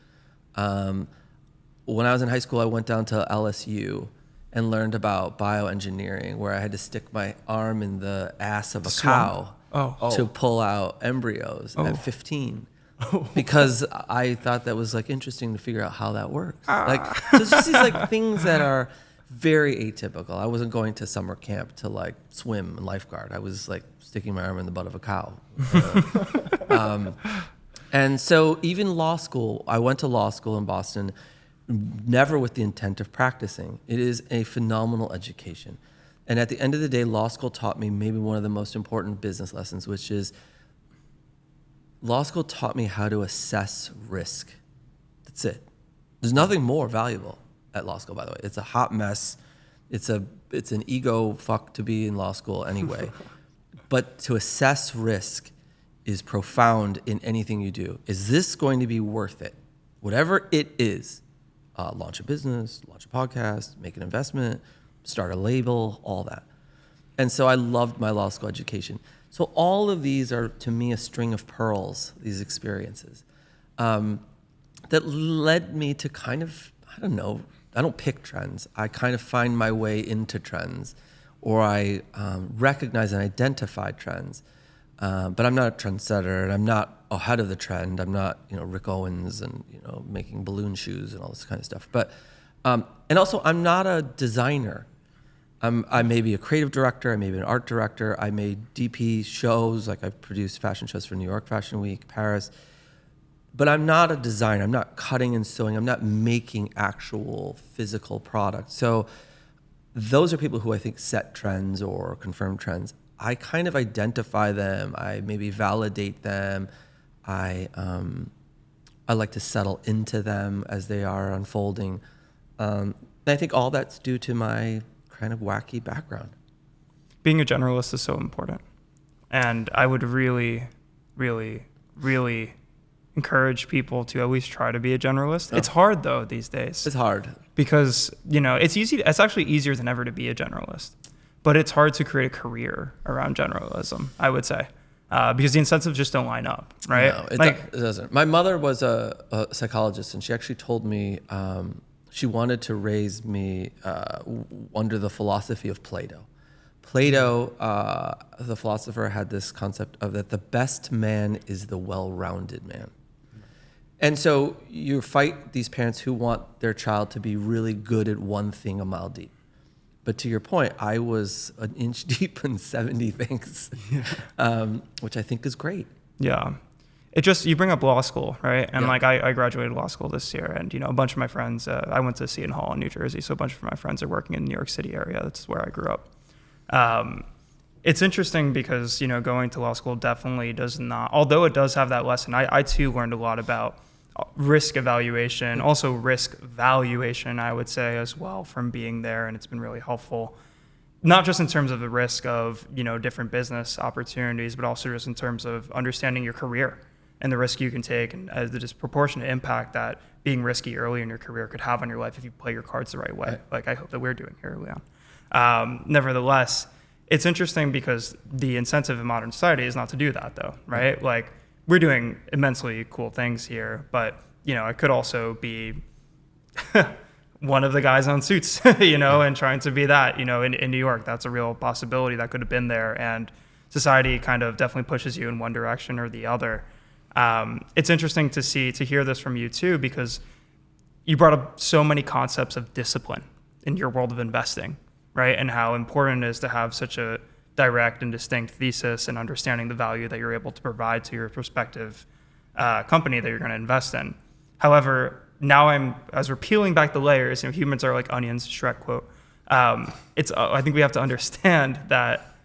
When I was in high school, I went down to LSU and learned about bioengineering, where I had to stick my arm in the ass of a cow to pull out embryos at 15. Because I thought that was interesting to figure out how that works. So it's just these things that are very atypical. I wasn't going to summer camp to swim and lifeguard. I was sticking my arm in the butt of a cow. And so even law school, I went to law school in Boston, never with the intent of practicing. It is a phenomenal education. And at the end of the day, law school taught me maybe one of the most important business lessons, which is law school taught me how to assess risk. That's it. There's nothing more valuable at law school, by the way. It's a hot mess. It's an ego fuck to be in law school anyway. But to assess risk is profound in anything you do. Is this going to be worth it? Whatever it is, launch a business, launch a podcast, make an investment, start a label, all that. And so I loved my law school education. So all of these are, to me, a string of pearls, these experiences, that led me to kind of, I don't pick trends. I kind of find my way into trends, or I recognize and identify trends. But I'm not a trendsetter, and I'm not ahead of the trend. I'm not, Rick Owens and, making balloon shoes and all this kind of stuff. But, and also I'm not a designer. I may be a creative director. I may be an art director. I may DP shows, I've produced fashion shows for New York Fashion Week, Paris. But I'm not a designer. I'm not cutting and sewing. I'm not making actual physical products. So those are people who I think set trends or confirm trends. I kind of identify them. I maybe validate them. I like to settle into them as they are unfolding. And I think all that's due to my kind of wacky background. Being a generalist is so important. And I would really, really, really encourage people to at least try to be a generalist. Oh. It's hard though these days. It's hard. Because, it's actually easier than ever to be a generalist. But it's hard to create a career around generalism, I would say. Because the incentives just don't line up, right? No, it doesn't. My mother was a psychologist, and she actually told me she wanted to raise me under the philosophy of Plato. Plato, the philosopher, had this concept of that the best man is the well-rounded man. And so you fight these parents who want their child to be really good at one thing a mile deep. But to your point, I was an inch deep in 70 things, which I think is great. Yeah. you bring up law school, right? And Yeah. like I graduated law school this year, and a bunch of my friends, I went to Seton Hall in New Jersey, so a bunch of my friends are working in the New York City area. That's where I grew up. It's interesting because going to law school definitely does not, although it does have that lesson. I too learned a lot about risk evaluation, also risk valuation, I would say as well, from being there, and it's been really helpful. Not just in terms of the risk of different business opportunities, but also just in terms of understanding your career and the risk you can take, and the disproportionate impact that being risky early in your career could have on your life if you play your cards the right way. Like I hope that we're doing here early on. Nevertheless, it's interesting because the incentive in modern society is not to do that, though, right? Like we're doing immensely cool things here, but it could also be one of the guys on Suits, and trying to be that, in New York. That's a real possibility that could have been there, and society kind of definitely pushes you in one direction or the other. It's interesting to hear this from you too, because you brought up so many concepts of discipline in your world of investing, right? And how important it is to have such a direct and distinct thesis and understanding the value that you're able to provide to your prospective company that you're going to invest in. However, now as we're peeling back the layers, humans are like onions, Shrek quote. I think we have to understand that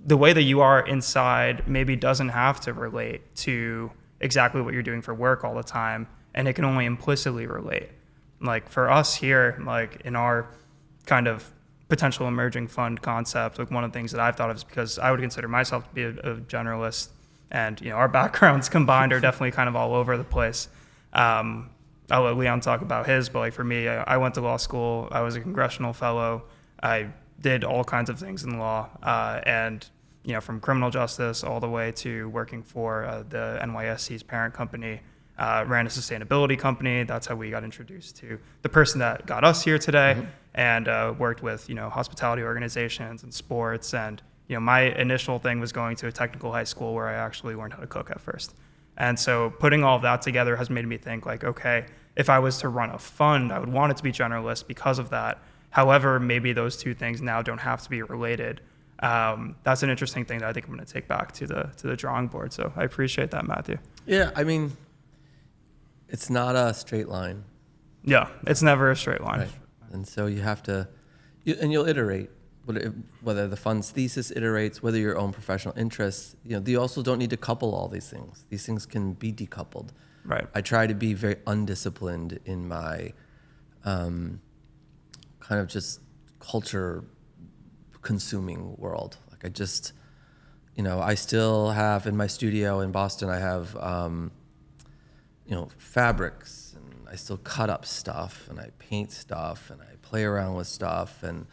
the way that you are inside maybe doesn't have to relate to exactly what you're doing for work all the time, and it can only implicitly relate. Like for us here, like in our kind of potential emerging fund concept, like one of the things that I've thought of is because I would consider myself to be a generalist, and our backgrounds combined are definitely kind of all over the place. I'll let Leon talk about his, but like for me, I went to law school. I was a congressional fellow. I did all kinds of things in law, and from criminal justice all the way to working for the NYSC's parent company. Ran a sustainability company. That's how we got introduced to the person that got us here today, and worked with hospitality organizations and sports. And my initial thing was going to a technical high school where I actually learned how to cook at first. And so putting all of that together has made me think like, okay, if I was to run a fund, I would want it to be generalist because of that. However, maybe those two things now don't have to be related. That's an interesting thing that I think I'm going to take back to the drawing board. So I appreciate that, Matthew. Yeah, I mean, it's not a straight line. Yeah, it's never a straight line. Right. And so you have to, you'll iterate, whether the fund's thesis iterates, whether your own professional interests, you also don't need to couple all these things. These things can be decoupled. Right. I try to be very undisciplined in my kind of just culture consuming world. Like I just, I still have in my studio in Boston, I have, fabrics, and I still cut up stuff, and I paint stuff, and I play around with stuff, and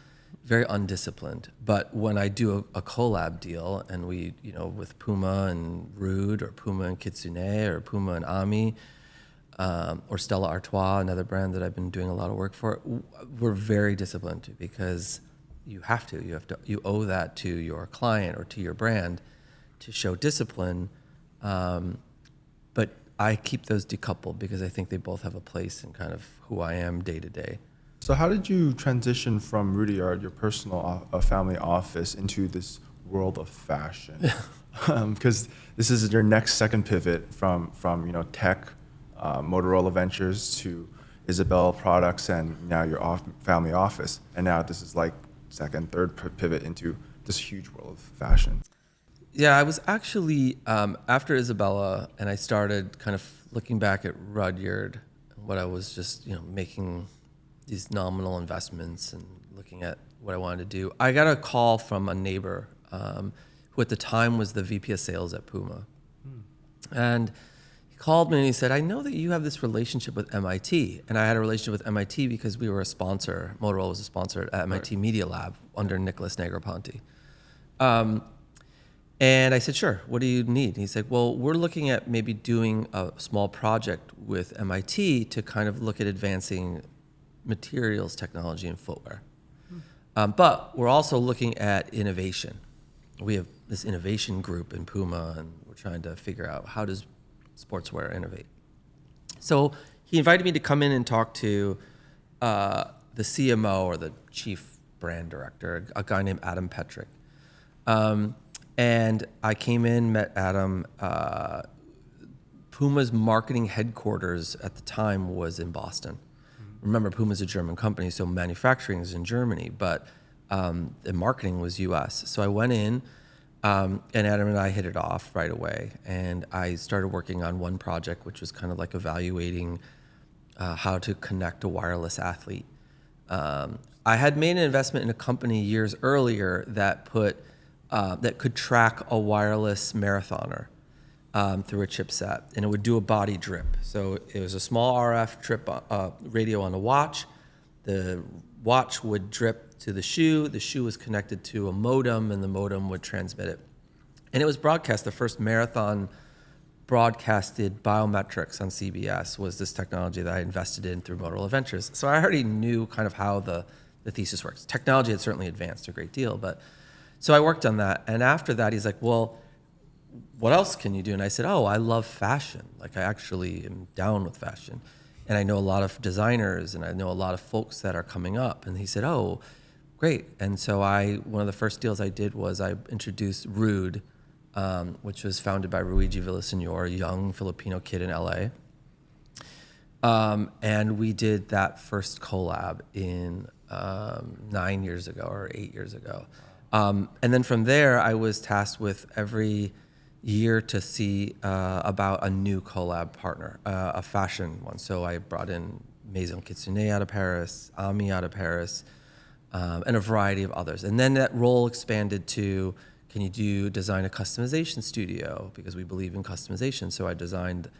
very undisciplined. But when I do a collab deal, and we, with Puma and Rude, or Puma and Kitsune, or Puma and Ami, or Stella Artois, another brand that I've been doing a lot of work for, we're very disciplined because you owe that to your client or to your brand to show discipline. But I keep those decoupled because I think they both have a place in kind of who I am day to day. So how did you transition from Rudyard, your personal family office, into this world of fashion? Because this is your second pivot from tech, Motorola Ventures, to Isabel Products, and now your family office. And now this is like second, third pivot into this huge world of fashion. Yeah, I was actually, after Isabella, and I started kind of looking back at Rudyard, what I was just, making these nominal investments and looking at what I wanted to do. I got a call from a neighbor who at the time was the VP of sales at Puma. And he called me and he said, I know that you have this relationship with MIT. And I had a relationship with MIT because we were a sponsor. Motorola was a sponsor at MIT Media Lab under Nicholas Negroponte. And I said, sure, what do you need? And he said, well, we're looking at maybe doing a small project with MIT to kind of look at advancing materials technology in footwear. But we're also looking at innovation. We have this innovation group in Puma, and we're trying to figure out how does sportswear innovate. So he invited me to come in and talk to the CMO, or the chief brand director, a guy named Adam Petrick. And I came in, met Adam. Puma's marketing headquarters at the time was in Boston. Remember, Puma's a German company, so manufacturing is in Germany, but the marketing was US. So I went in, and Adam and I hit it off right away. And I started working on one project, which was kind of like evaluating how to connect a wireless athlete. I had made an investment in a company years earlier that could track a wireless marathoner through a chipset, and it would do a body drip. So it was a small RF trip radio on a watch. The watch would drip to the shoe. The shoe was connected to a modem, and the modem would transmit it. And it was broadcast. The first marathon broadcasted biometrics on CBS was this technology that I invested in through Motorola Ventures. So I already knew kind of how the thesis works. Technology had certainly advanced a great deal, but so I worked on that. And after that, he's like, well, what else can you do? And I said, oh, I love fashion. Like, I actually am down with fashion. And I know a lot of designers, and I know a lot of folks that are coming up. And he said, oh, great. And so one of the first deals I did was I introduced Rude, which was founded by Luigi Villasenor, a young Filipino kid in LA. And we did that first collab in 9 years ago or 8 years ago. And then from there, I was tasked with every year to see about a new collab partner, a fashion one. So I brought in Maison Kitsune out of Paris, Ami out of Paris, and a variety of others. And then that role expanded to, can you design a customization studio? Because we believe in customization. So I designed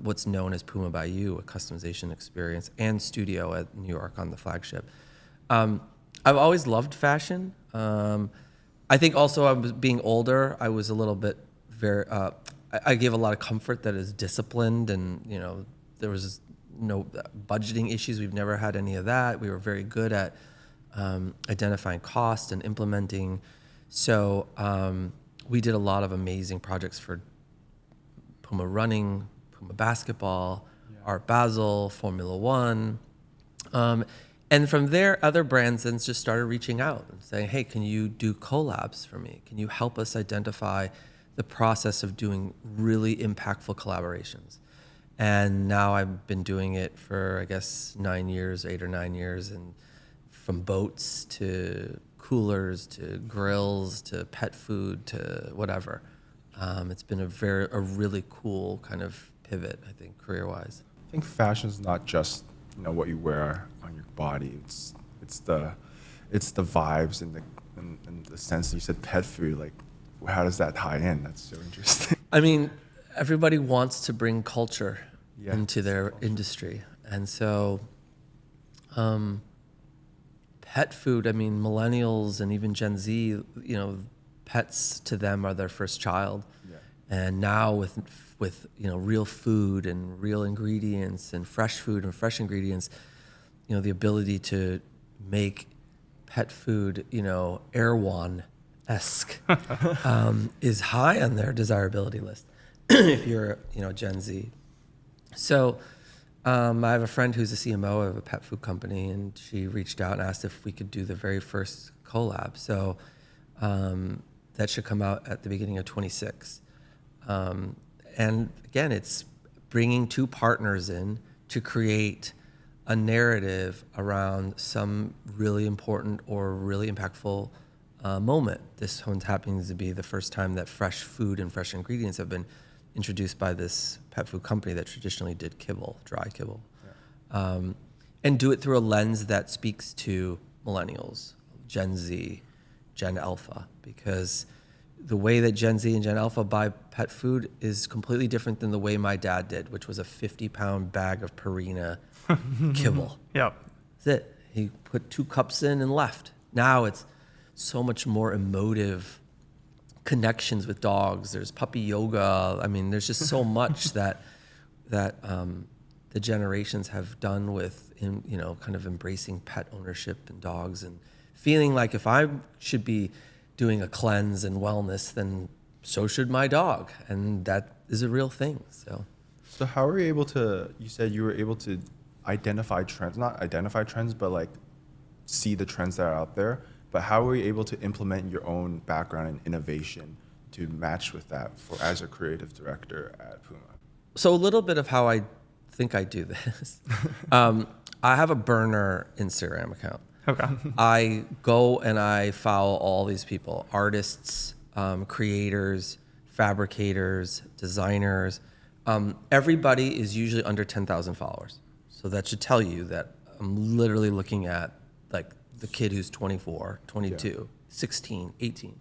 what's known as PUMA by You, a customization experience and studio at New York on the flagship. I've always loved fashion. I think also I was being older, I was a little bit I gave a lot of comfort that is disciplined, and there was no budgeting issues. We've never had any of that. We were very good at identifying cost and implementing. So we did a lot of amazing projects for Puma Running, Puma Basketball, Art Basel, Formula One. And from there, other brands then just started reaching out and saying, hey, can you do collabs for me? Can you help us identify the process of doing really impactful collaborations? And now I've been doing it for, I guess, 8 or 9 years, and from boats to coolers to grills to pet food to whatever. It's been a really cool kind of pivot, I think, career-wise. I think fashion is not just what you wear on your body. It's the vibes and the sense. You said pet food. Like, how does that tie in? That's so interesting. I mean, everybody wants to bring culture into their industry, and so pet food. I mean, millennials and even Gen Z, pets to them are their first child, and now with real food and real ingredients and fresh food and fresh ingredients, the ability to make pet food, Erewhon-esque, is high on their desirability list if you're, Gen Z. So I have a friend who's a CMO of a pet food company, and she reached out and asked if we could do the very first collab. So that should come out at the beginning of 26. And again, it's bringing two partners in to create a narrative around some really important or really impactful moment. This one happens to be the first time that fresh food and fresh ingredients have been introduced by this pet food company that traditionally did kibble, dry kibble. And do it through a lens that speaks to millennials, Gen Z, Gen Alpha, because the way that Gen Z and Gen Alpha buy pet food is completely different than the way my dad did, which was a 50-pound bag of Purina kibble. Yep. That's it. He put 2 cups in and left. Now it's so much more emotive connections with dogs. There's puppy yoga. I mean, there's just so much that the generations have done with, kind of embracing pet ownership and dogs, and feeling like if I should be doing a cleanse and wellness, then so should my dog. And that is a real thing. So how were you able to, you said you were able to identify trends, not identify trends, but like see the trends that are out there, but how were you able to implement your own background and innovation to match with that as a creative director at PUMA? So a little bit of how I think I do this. I have a burner Instagram account. Okay. I go and I follow all these people, artists, creators, fabricators, designers. Everybody is usually under 10,000 followers. So that should tell you that I'm literally looking at like the kid who's 24, 22, 16, 18.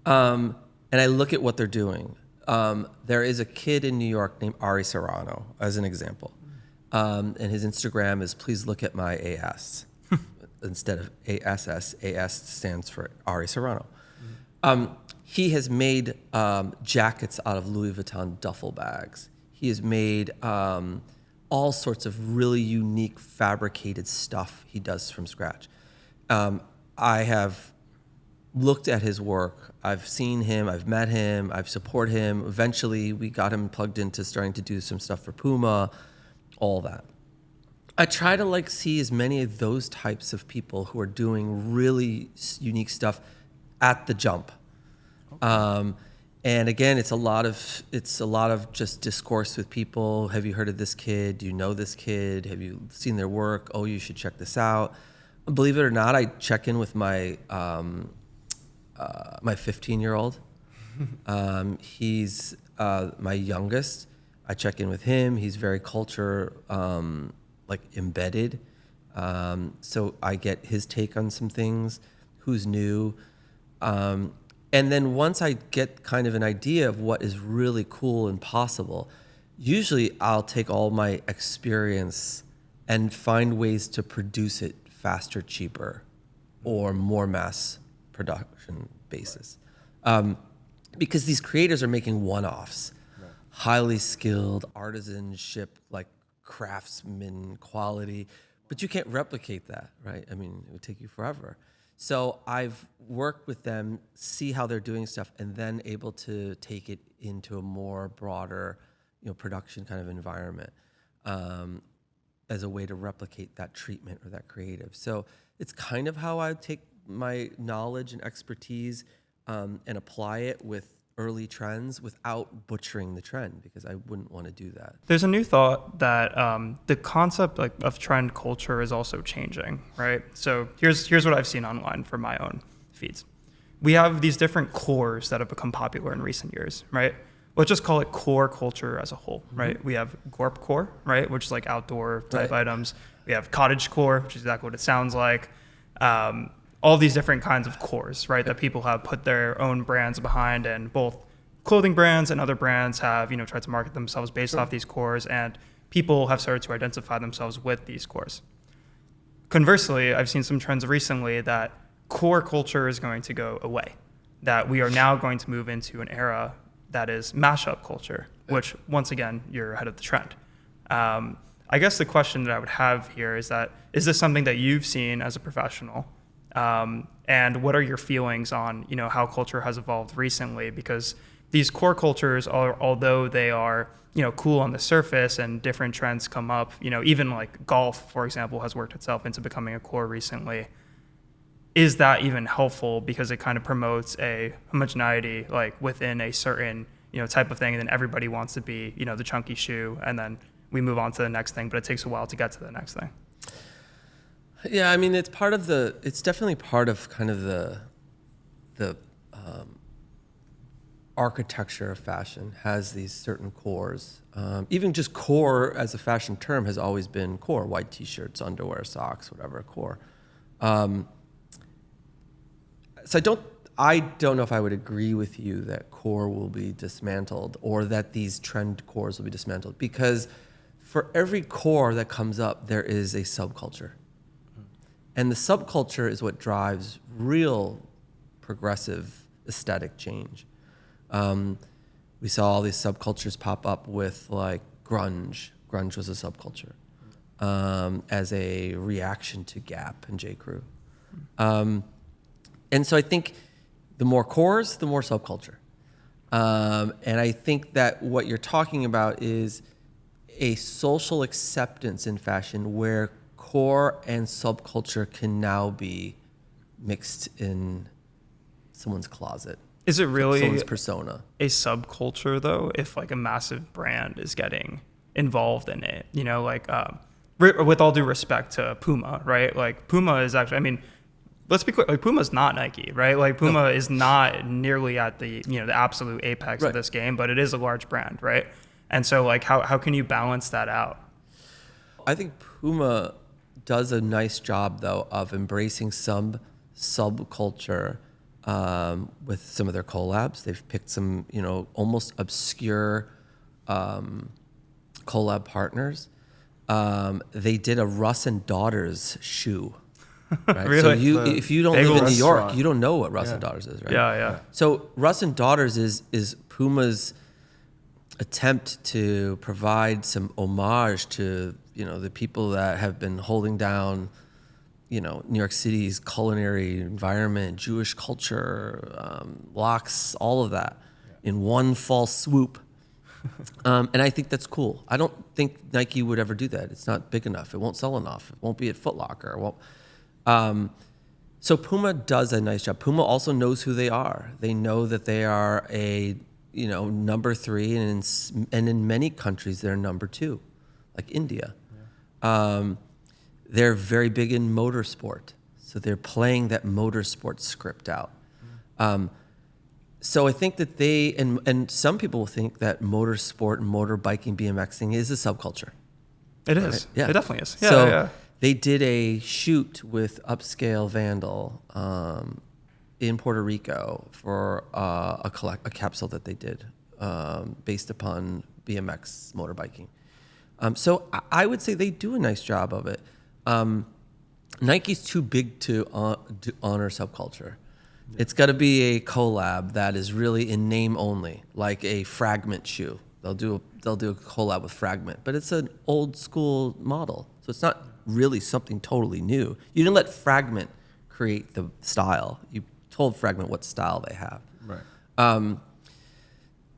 And I look at what they're doing. There is a kid in New York named Ari Serrano, as an example. And his Instagram is please look at my AS instead of ASS. AS stands for Ari Serrano. He has made jackets out of Louis Vuitton duffel bags. He has made all sorts of really unique fabricated stuff he does from scratch. I have looked at his work. I've seen him. I've met him. I've supported him. Eventually, we got him plugged into starting to do some stuff for PUMA, all that. I try to like see as many of those types of people who are doing really unique stuff at the jump. Okay. And again, it's a lot of just discourse with people. Have you heard of this kid? Do you know this kid? Have you seen their work? Oh, you should check this out. Believe it or not, I check in with my my 15-year-old. He's my youngest. I check in with him. He's very culture like embedded. So I get his take on some things, who's new. And then once I get kind of an idea of what is really cool and possible, usually I'll take all my experience and find ways to produce it faster, cheaper, or more mass production basis. Because these creators are making one-offs, highly skilled artisanship, like craftsman quality, but you can't replicate that, right? I mean, it would take you forever. So I've worked with them, see how they're doing stuff, and then able to take it into a more broader, production kind of environment as a way to replicate that treatment or that creative. So it's kind of how I take my knowledge and expertise and apply it with early trends without butchering the trend, because I wouldn't want to do that. There's a new thought that the concept of trend culture is also changing, right? So here's what I've seen online from my own feeds. We have these different cores that have become popular in recent years, right? Let's just call it core culture as a whole, right? Mm-hmm. We have Gorp core, right, which is like outdoor type items. We have cottage core, which is exactly what it sounds like. All these different kinds of cores, right, that people have put their own brands behind, and both clothing brands and other brands have, tried to market themselves based off these cores, and people have started to identify themselves with these cores. Conversely, I've seen some trends recently that core culture is going to go away, that we are now going to move into an era that is mashup culture, which, once again, you're ahead of the trend. I guess the question that I would have here is this something that you've seen as a professional? And what are your feelings on, how culture has evolved recently? Because these core cultures are, although they are, cool on the surface and different trends come up, even like golf, for example, has worked itself into becoming a core recently. Is that even helpful? Because it kind of promotes a homogeneity, like within a certain, type of thing. And then everybody wants to be, the chunky shoe. And then we move on to the next thing, but it takes a while to get to the next thing. Yeah, I mean, it's definitely part of kind of the architecture of fashion has these certain cores. Even just core as a fashion term has always been core: white t-shirts, underwear, socks, whatever, core. So I don't know if I would agree with you that core will be dismantled or that these trend cores will be dismantled, because for every core that comes up, there is a subculture. And the subculture is what drives real progressive aesthetic change. We saw all these subcultures pop up with like grunge. Grunge was a subculture as a reaction to Gap and J. Crew. And so I think the more cores, the more subculture. And I think that what you're talking about is a social acceptance in fashion where core and subculture can now be mixed in someone's closet. Is it really someone's persona. a subculture though, if like a massive brand is getting involved in it? You know, like with all due respect to Puma, right? Like Puma is actually, I mean, let's be clear, like Puma's not Nike, right? Like Puma is not nearly at the, you know, the absolute apex of this game, but it is a large brand, right? And so like how can you balance that out? I think Puma does a nice job though of embracing some subculture with some of their collabs. They've picked some, you know, almost obscure collab partners. They did a Russ and Daughters shoe. Right? Really? So if you don't live in New York, restaurant. you don't know what Russ and Daughters is, right? Yeah. So Russ and Daughters is Puma's attempt to provide some homage to, you know, the people that have been holding down, you know, New York City's culinary environment, Jewish culture, locks, all of that in one fall swoop. And I think that's cool. I don't think Nike would ever do that. It's not big enough. It won't sell enough. It won't be at Foot Locker. It won't. So Puma does a nice job. Puma also knows who they are. They know that they are a, you know, number 3, and in many countries they're number 2, like India. They're very big in motorsport, so they're playing that motorsport script out. So I think that they, and some people will think that motorsport and motorbiking, BMXing is a subculture. It is. Right? Yeah. It definitely is. So they did a shoot with Upscale Vandal in Puerto Rico for a capsule that they did based upon BMX motorbiking. So I would say they do a nice job of it. Nike's too big to honor subculture. It's got to be a collab that is really in name only, like a Fragment shoe. They'll do a collab with Fragment, but it's an old school model, so it's not really something totally new. You didn't let Fragment create the style. You told Fragment what style they have. Right.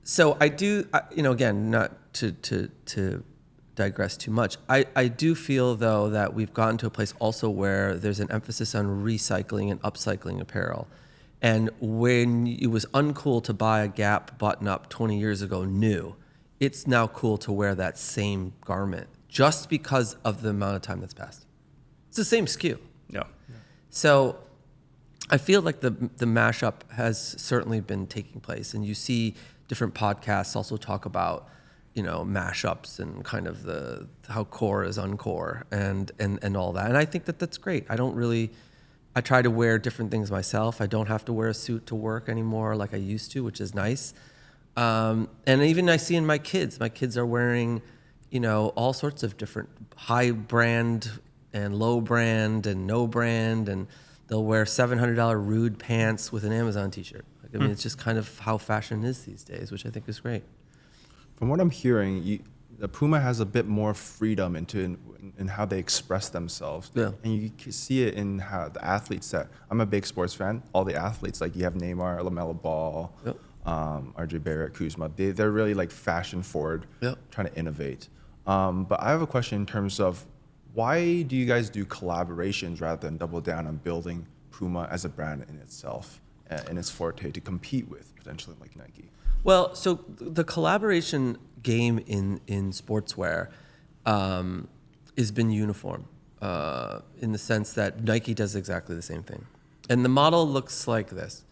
So I do, you know, again, not to digress too much. I do feel though that we've gotten to a place also where there's an emphasis on recycling and upcycling apparel. And when it was uncool to buy a Gap button-up 20 years ago new, it's now cool to wear that same garment just because of the amount of time that's passed. It's the same SKU. Yeah. So I feel like the mashup has certainly been taking place, and you see different podcasts also talk about, you know, mashups and kind of how core is uncore and all that. And I think that that's great. I try to wear different things myself. I don't have to wear a suit to work anymore like I used to, which is nice. And even I see in my kids are wearing, you know, all sorts of different high brand and low brand and no brand, and they'll wear $700 Rude pants with an Amazon t-shirt. Like, I mean, it's just kind of how fashion is these days, which I think is great. From what I'm hearing, the Puma has a bit more freedom in how they express themselves. Yeah. And you can see it in how the athletes that, I'm a big sports fan, all the athletes, like you have Neymar, LaMelo Ball, Yep. RJ Barrett, Kuzma, they're really like fashion forward, Yep. trying to innovate. But I have a question in terms of why do you guys do collaborations rather than double down on building Puma as a brand in itself and its forte to compete with potentially like Nike? Well, so the collaboration game in sportswear has been uniform in the sense that Nike does exactly the same thing. And the model looks like this.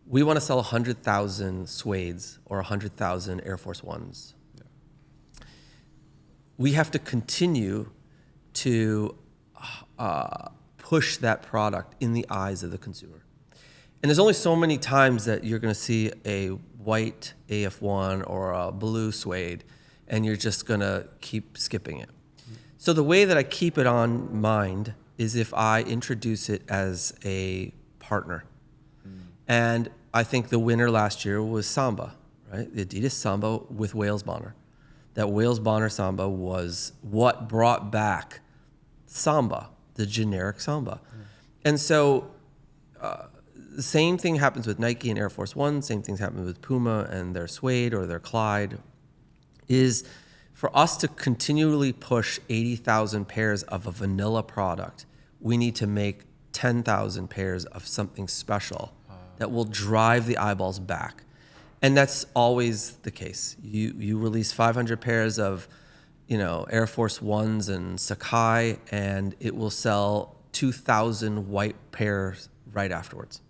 We want to sell 100,000 suedes or 100,000 Air Force Ones. Yeah. We have to continue to push that product in the eyes of the consumer. And there's only so many times that you're going to see a white AF1 or a blue suede, and you're just going to keep skipping it. So the way that I keep it on mind is if I introduce it as a partner. And I think the winner last year was Samba, right? The Adidas Samba with Wales Bonner. That Wales Bonner Samba was what brought back Samba, the generic Samba. And so the same thing happens with Nike and Air Force One, same things happen with Puma and their suede or their Clyde, is for us to continually push 80,000 pairs of a vanilla product, we need to make 10,000 pairs of something special that will drive the eyeballs back. And that's always the case. You release 500 pairs of, Air Force Ones and Sakai, and it will sell 2,000 white pairs right afterwards,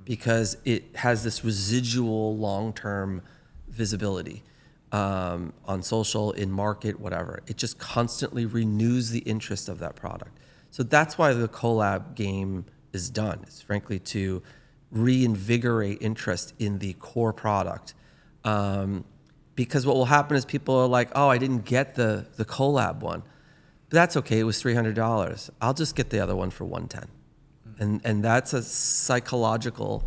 because it has this residual long-term visibility on social, in market, whatever. It just constantly renews the interest of that product. So that's why the collab game is done. It's frankly to reinvigorate interest in the core product. Because what will happen is people are like, oh, I didn't get the collab one. But that's okay, it was $300. I'll just get the other one for $110. And that's a psychological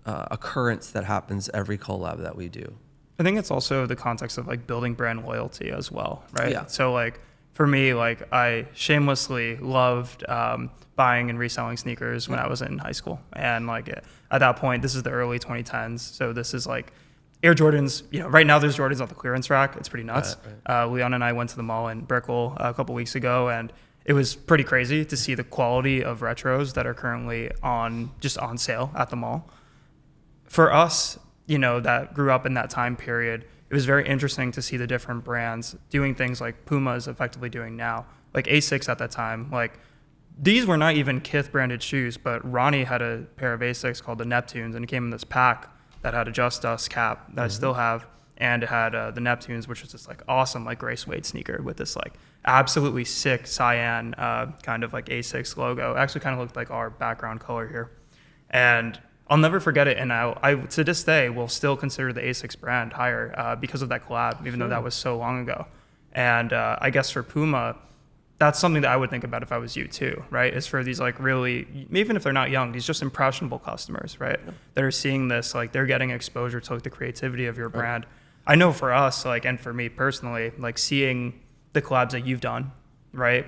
occurrence that happens every collab that we do. I think it's also the context of like building brand loyalty as well, right? Yeah. So like for me, like I shamelessly loved buying and reselling sneakers when I was in high school. And like at that point, this is the early 2010s. So this is like Air Jordans, right now there's Jordans on the clearance rack. It's pretty nuts. Right. Leon and I went to the mall in Brickell a couple weeks ago, and it was pretty crazy to see the quality of retros that are currently on sale at the mall. For us, that grew up in that time period, it was very interesting to see the different brands doing things like PUMA is effectively doing now. Like Asics at that time, like these were not even Kith branded shoes, but Ronnie had a pair of Asics called the Neptunes, and it came in this pack that had a Just Us cap that I still have, and it had the Neptunes, which was this like awesome like gray suede sneaker with this like absolutely sick cyan kind of like Asics logo. It actually kind of looked like our background color here, and I'll never forget it. And I to this day will still consider the Asics brand higher because of that collab, even though that was so long ago. And I guess for PUMA, that's something that I would think about if I was you too, right? Is for these like really, even if they're not young, these just impressionable customers, right? Yeah. That are seeing this, like they're getting exposure to like the creativity of your brand. I know for us, like, and for me personally, like seeing the collabs that you've done, right?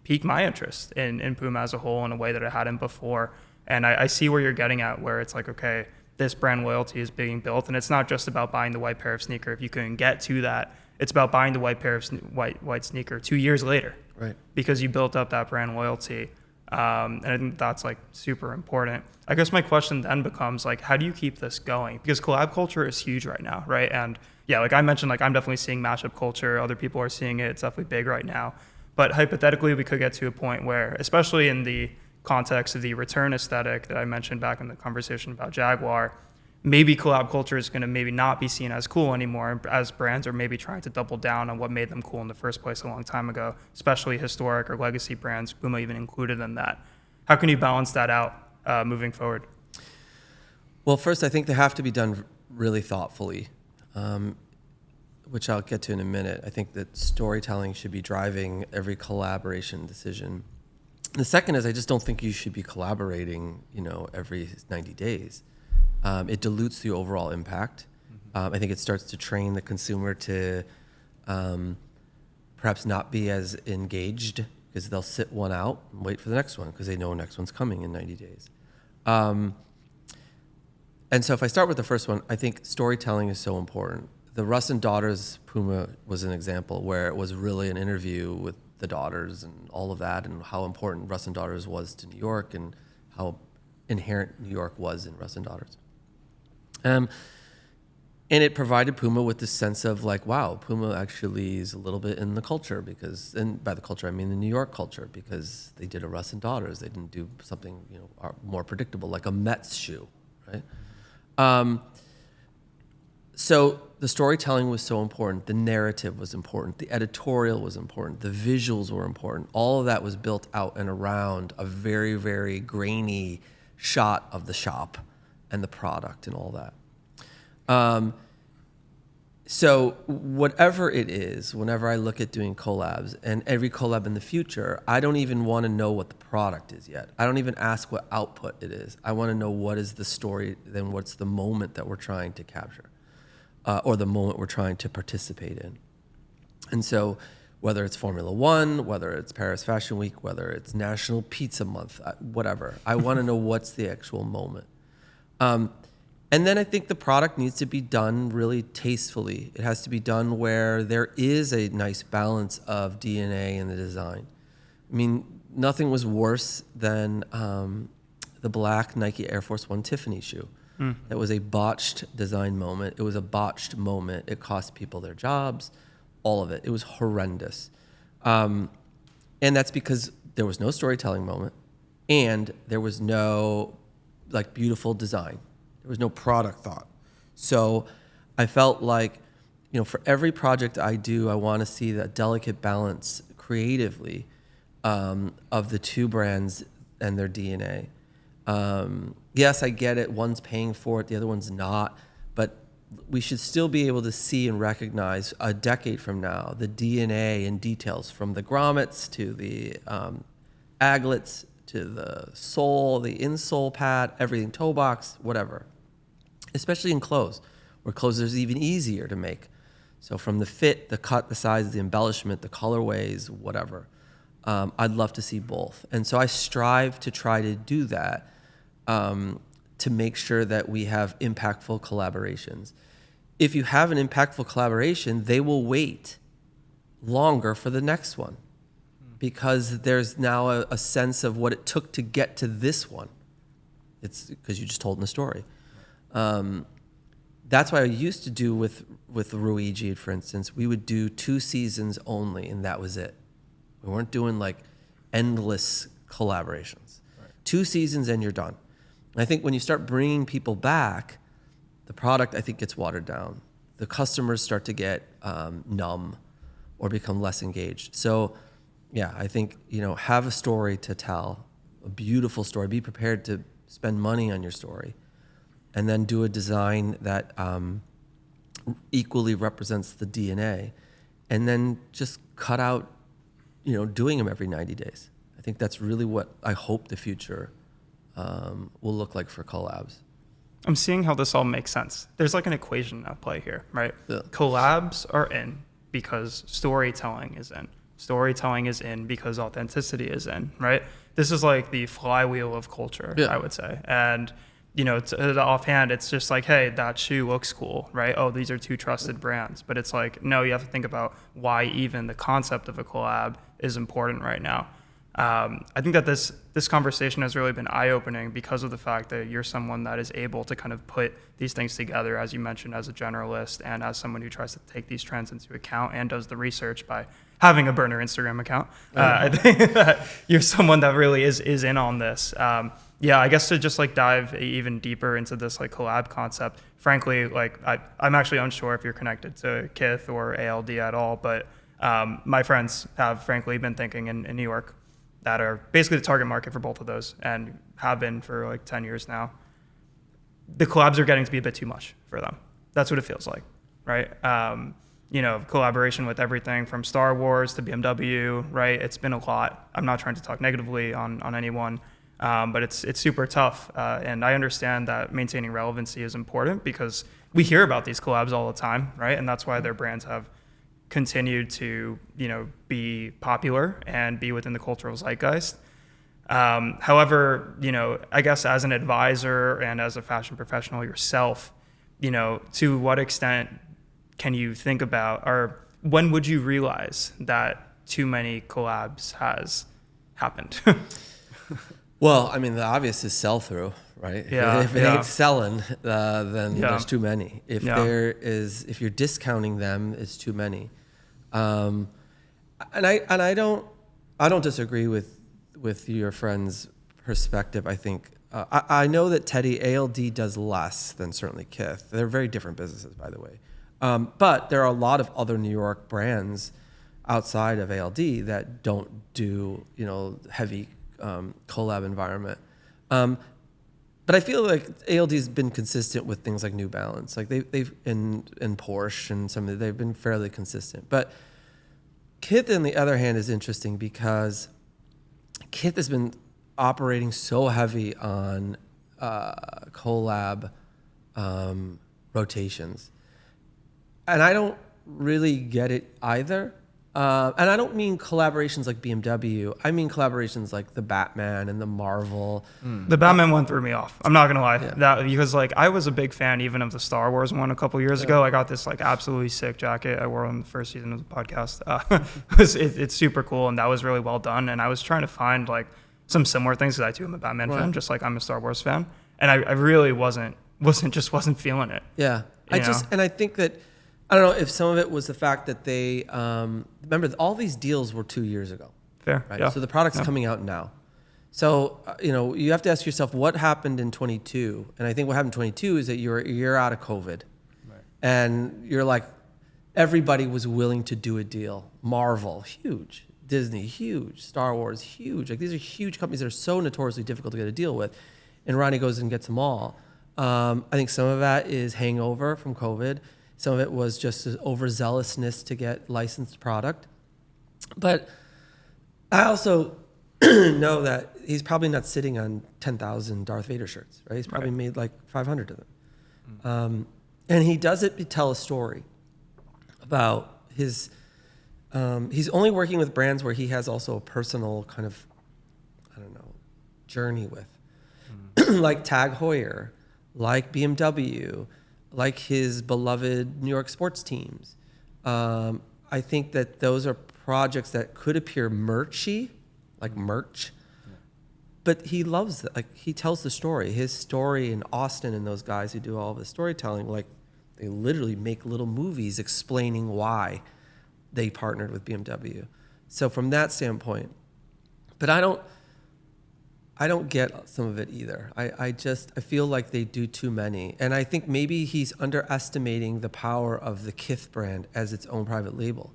Piqued my interest in PUMA as a whole in a way that I hadn't before. And I see where you're getting at, where it's like, okay, this brand loyalty is being built, and it's not just about buying the white pair of sneaker. If you can get to that, it's about buying the white pair of white sneaker 2 years later, right? Because you built up that brand loyalty, and I think that's like super important. I guess my question then becomes like, how do you keep this going? Because collab culture is huge right now, right? And yeah, like I mentioned, like I'm definitely seeing mashup culture. Other people are seeing it. It's definitely big right now. But hypothetically, we could get to a point where, especially in the context of the return aesthetic that I mentioned back in the conversation about Jaguar, maybe collab culture is going to maybe not be seen as cool anymore, as brands are maybe trying to double down on what made them cool in the first place a long time ago, especially historic or legacy brands, PUMA even included in that. How can you balance that out moving forward? Well, first, I think they have to be done really thoughtfully, which I'll get to in a minute. I think that storytelling should be driving every collaboration decision. The second is I just don't think you should be collaborating, every 90 days. It dilutes the overall impact. I think it starts to train the consumer to perhaps not be as engaged, because they'll sit one out and wait for the next one because they know the next one's coming in 90 days. And so if I start with the first one, I think storytelling is so important. The Russ and Daughters PUMA was an example where it was really an interview with the daughters and all of that, and how important Russ and Daughters was to New York, and how inherent New York was in Russ and Daughters. And it provided PUMA with this sense of like, wow, PUMA actually is a little bit in the culture, because, and by the culture I mean the New York culture, because they did a Russ and Daughters. They didn't do something more predictable like a Mets shoe, right? So the storytelling was so important. The narrative was important. The editorial was important. The visuals were important. All of that was built out and around a very, very grainy shot of the shop and the product and all that. So whatever it is, whenever I look at doing collabs, and every collab in the future, I don't even want to know what the product is yet. I don't even ask what output it is. I want to know what is the story, then what's the moment that we're trying to capture. Or the moment we're trying to participate in. And so whether it's Formula One, whether it's Paris Fashion Week, whether it's National Pizza Month, whatever, I want to know what's the actual moment. And then I think the product needs to be done really tastefully. It has to be done where there is a nice balance of DNA in the design. I mean, nothing was worse than the black Nike Air Force One Tiffany shoe. That was a botched design moment. It was a botched moment. It cost people their jobs, all of it. It was horrendous. And that's because there was no storytelling moment and there was no like beautiful design. There was no product thought. So I felt like, you know, for every project I do, I want to see that delicate balance creatively of the two brands and their DNA. Yes, I get it. One's paying for it, the other one's not. But we should still be able to see and recognize a decade from now the DNA and details from the grommets to the aglets to the sole, the insole pad, everything, toe box, whatever. Especially in clothes, where clothes is even easier to make. So from the fit, the cut, the size, the embellishment, the colorways, whatever. I'd love to see both. And so I strive to try to do that. To make sure that we have impactful collaborations. If you have an impactful collaboration, they will wait longer for the next one because there's now a sense of what it took to get to this one. It's because you just told a story. That's what I used to do with Ruigi, for instance. We would do 2 seasons only, and that was it. We weren't doing like endless collaborations. Right. 2 seasons and you're done. I think when you start bringing people back, the product, I think, gets watered down. The customers start to get numb or become less engaged. So, yeah, I think, you know, have a story to tell, a beautiful story. Be prepared to spend money on your story. And then do a design that equally represents the DNA. And then just cut out, you know, doing them every 90 days. I think that's really what I hope the future will look like for collabs. I'm seeing how this all makes sense. There's like an equation at play here, right? Yeah. Collabs are in because storytelling is in. Storytelling is in because authenticity is in, right? This is like the flywheel of culture, I would say. And, you know, to offhand, it's just like, hey, that shoe looks cool, right? Oh, these are 2 trusted brands. But it's like, no, you have to think about why even the concept of a collab is important right now. I think that this conversation has really been eye-opening because of the fact that you're someone that is able to kind of put these things together, as you mentioned, as a generalist and as someone who tries to take these trends into account and does the research by having a burner Instagram account. I think that you're someone that really is in on this. Yeah, I guess to just like dive even deeper into this like collab concept, frankly, like I'm actually unsure if you're connected to Kith or ALD at all, but my friends have frankly been thinking in New York that are basically the target market for both of those and have been for like 10 years now. The collabs are getting to be a bit too much for them. That's what it feels like, right? You know, collaboration with everything from Star Wars to BMW, right? It's been a lot. I'm not trying to talk negatively on anyone, but it's super tough. And I understand that maintaining relevancy is important because we hear about these collabs all the time, right? And that's why their brands have continued to, you know, be popular and be within the cultural zeitgeist. However, you know, I guess as an advisor and as a fashion professional yourself, you know, to what extent can you think about, or when would you realize that too many collabs has happened? Well, I mean, the obvious is sell-through, right? Yeah, if it ain't selling, then there's too many. If you're discounting them, it's too many. And I don't disagree with your friend's perspective. I think I know that Teddy ALD does less than certainly Kith. They're very different businesses, by the way. But there are a lot of other New York brands outside of ALD that don't do, you know, heavy collab environment. But I feel like ALD's been consistent with things like New Balance, like they've in Porsche and some of they've been fairly consistent. But Kith, on the other hand, is interesting because Kith has been operating so heavy on collab rotations, and I don't really get it either. And I don't mean collaborations like BMW. I mean collaborations like the Batman and the Marvel. The Batman one threw me off. I'm not gonna lie, that because like I was a big fan even of the Star Wars one a couple years ago. I got this like absolutely sick jacket I wore on the first season of the podcast. It's super cool and that was really well done. And I was trying to find like some similar things because I too am a Batman Right. fan, just like I'm a Star Wars fan, and I really wasn't feeling it. Yeah. You know? And I think that, I don't know if some of it was the fact that they, remember all these deals were 2 years ago, Fair. right? Yeah. So the product's coming out now. So, you have to ask yourself what happened in 22. And I think what happened in 22 is that you're a year out of COVID. Right. And you're like, everybody was willing to do a deal. Marvel, huge. Disney, huge. Star Wars, huge. Like these are huge companies that are so notoriously difficult to get a deal with. And Ronnie goes and gets them all. I think some of that is hangover from COVID. Some of it was just overzealousness to get licensed product. But I also know that he's probably not sitting on 10,000 Darth Vader shirts, right? He's probably made like 500 of them. And he does it to tell a story about his, he's only working with brands where he has also a personal kind of, journey with. Like Tag Heuer, like BMW, like his beloved New York sports teams. I think that those are projects that could appear merchy, like merch, but he loves it. Like he tells the story. His story in Austin and those guys who do all the storytelling, like they literally make little movies explaining why they partnered with BMW. So from that standpoint, but I don't get some of it either. I feel like they do too many. And I think maybe he's underestimating the power of the Kith brand as its own private label.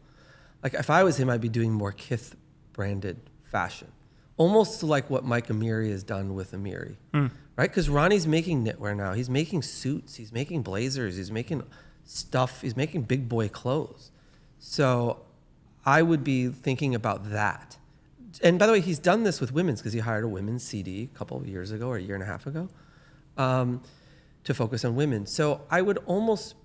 Like if I was him, I'd be doing more Kith branded fashion. Almost like what Mike Amiri has done with Amiri, right? Because Ronnie's making knitwear now. He's making suits. He's making blazers. He's making stuff. He's making big boy clothes. So I would be thinking about that. And by the way, he's done this with women's because he hired a women's CD a couple of years ago or a year and a half ago to focus on women. So I would almost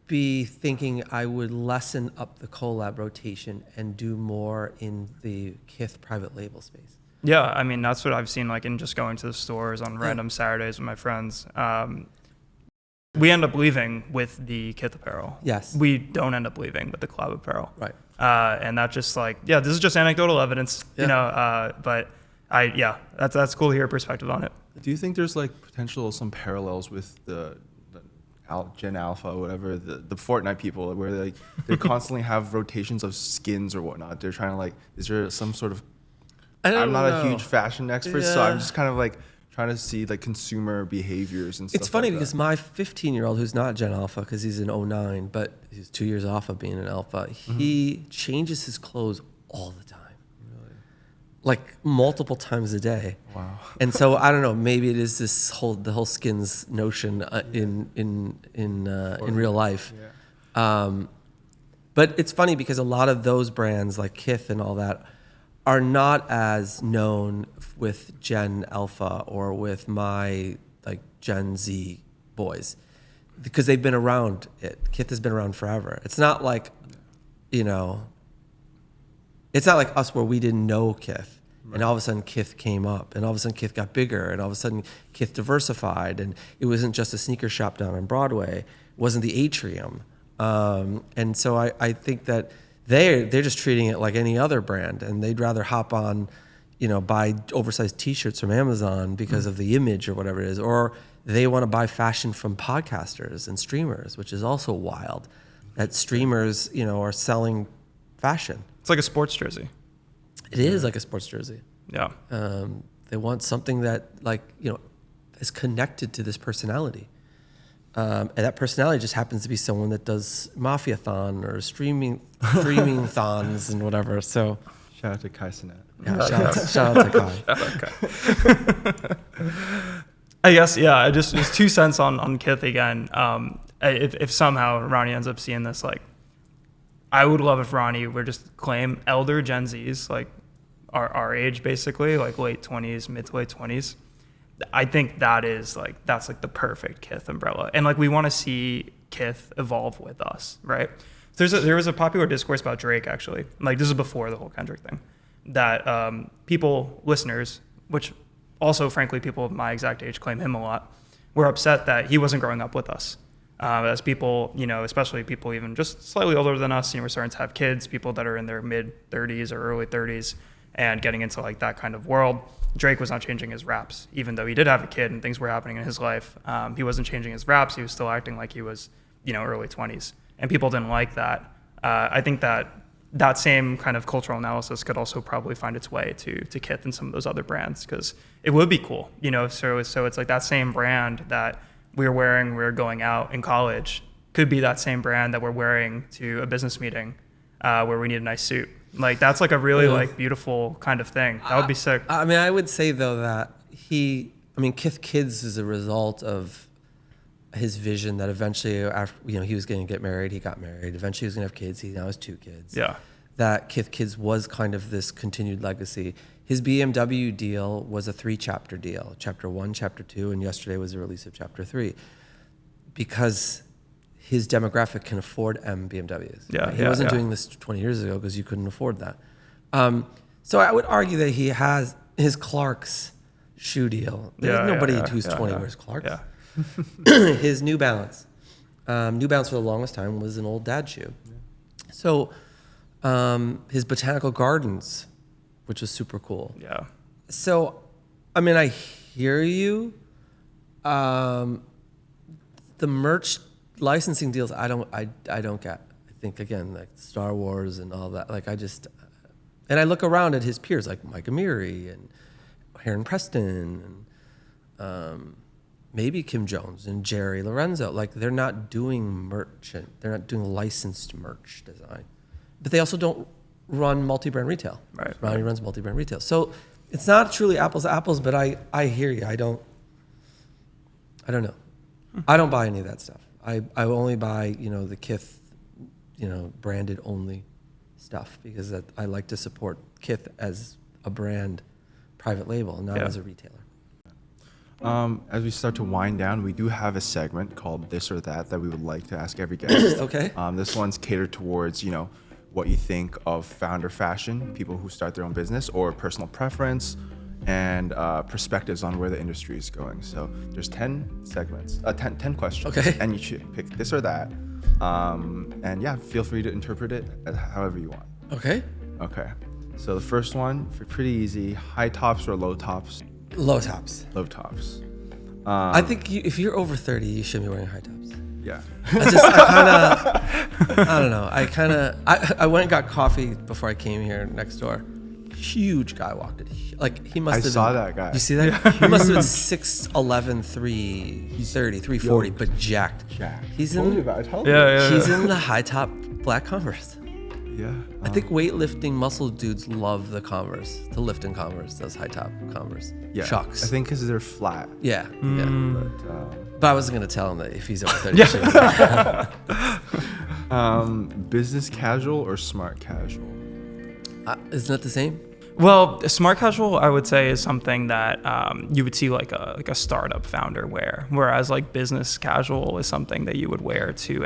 be thinking I would lessen up the collab rotation and do more in the Kith private label space. Yeah, I mean, that's what I've seen, like, in just going to the stores on random Saturdays with my friends. We end up leaving with the Kith apparel. Yes. We don't end up leaving with the collab apparel. Right. And that's just like, yeah, this is just anecdotal evidence, but that's cool to hear a perspective on it. Do you think there's like some parallels with the Gen Alpha, or whatever, the Fortnite people, where they constantly have rotations of skins or whatnot? They're trying to like, is there some sort of, I'm not a huge fashion expert, so I'm just kind of like trying to see like consumer behaviors and stuff. It's funny like because that. my 15-year-old, who's not Gen Alpha because he's an 09, but he's 2 years off of being an Alpha, he changes his clothes all the time. Really? Like multiple times a day. Wow. And so I don't know, maybe it is the whole skins notion in real life. Yeah. But it's funny because a lot of those brands like Kith and all that are not as known with Gen Alpha or with my like Gen Z boys because they've been around it. Kith has been around forever. It's not like, it's not like us where we didn't know Kith and all of a sudden Kith came up and all of a sudden Kith got bigger and all of a sudden Kith diversified and it wasn't just a sneaker shop down on Broadway. It wasn't the Atrium. And so I think that they're just treating it like any other brand, and they'd rather hop on, buy oversized T-shirts from Amazon because of the image or whatever it is, or they want to buy fashion from podcasters and streamers, which is also wild. That streamers, are selling fashion. It's like a sports jersey. It is like a sports jersey. Yeah. They want something that is connected to this personality. And that personality just happens to be someone that does Mafia-thon or streaming thons and whatever. So Shout out to Kai Sinet. yeah, shout out to Kai. I guess, yeah, just 2 cents on Kith again. If somehow Ronnie ends up seeing this, like, I would love if Ronnie would just claim elder Gen Zs, like our age basically, like late 20s, mid to late 20s. I think that's the perfect Kith umbrella. And like we want to see Kith evolve with us, right? There was a popular discourse about Drake actually. Like this is before the whole Kendrick thing. That listeners, which also frankly people of my exact age claim him a lot, were upset that he wasn't growing up with us. As people, especially people even just slightly older than us, we're starting to have kids, people that are in their mid 30s or early 30s. and getting into like that kind of world. Drake was not changing his raps, even though he did have a kid and things were happening in his life. He wasn't changing his raps. He was still acting like he was, early 20s, and people didn't like that. I think that same kind of cultural analysis could also probably find its way to Kith and some of those other brands, because it would be cool, So it's like that same brand that we were going out in college could be that same brand that we're wearing to a business meeting where we need a nice suit. Like that's like a really like beautiful kind of thing. That would be sick. I mean, I would say though that Kith Kids is a result of his vision that eventually, after he was going to get married, he got married. Eventually, he was going to have kids. He now has 2 kids. Yeah. That Kith Kids was kind of this continued legacy. His BMW deal was a 3-chapter deal, chapter 1, chapter 2, and yesterday was the release of chapter 3, because his demographic can afford BMWs. Yeah, he wasn't doing this 20 years ago because you couldn't afford that. So I would argue that he has his Clark's shoe deal. There's nobody who's 20 wears Clark's. Yeah. His New Balance. New Balance for the longest time was an old dad shoe. Yeah. So his Botanical Gardens, which was super cool. Yeah. So, I mean, I hear you. The merch licensing deals, I don't get. I think again, like Star Wars and all that. Like and I look around at his peers like Mike Amiri and Heron Preston and maybe Kim Jones and Jerry Lorenzo. Like they're not doing they're not doing licensed merch design, but they also don't run multi-brand retail. Right. Ronnie runs multi-brand retail, so it's not truly apples to apples. But I hear you. I don't know. I don't buy any of that stuff. I only buy, the Kith, branded only stuff, because I like to support Kith as a brand, private label, not as a retailer. As we start to wind down, we do have a segment called This or That we would like to ask every guest. Okay. This one's catered towards, what you think of founder fashion, people who start their own business, or personal preference, and perspectives on where the industry is going. So there's 10 segments, 10 questions. Okay. And you should pick this or that. And yeah, feel free to interpret it however you want. Okay. Okay. So the first one, pretty easy, high tops or low tops? Low tops. Low tops. I think if you're over 30, you should be wearing high tops. Yeah. I don't know. I went and got coffee before I came here next door. Huge guy walked in. Like he must have been. I saw that guy. You see that? Yeah. He must have been 6'11", 330, 340, but jacked. He's in. He's in the high top black Converse. Yeah. I think weightlifting muscle dudes love the Converse, to lift in Converse, those high top Converse. Yeah. Chucks. I think because they're flat. Yeah. But I wasn't gonna tell him that if he's over 30. Business casual or smart casual? Isn't that the same? Well, smart casual, I would say, is something that you would see like a startup founder wear, whereas like business casual is something that you would wear to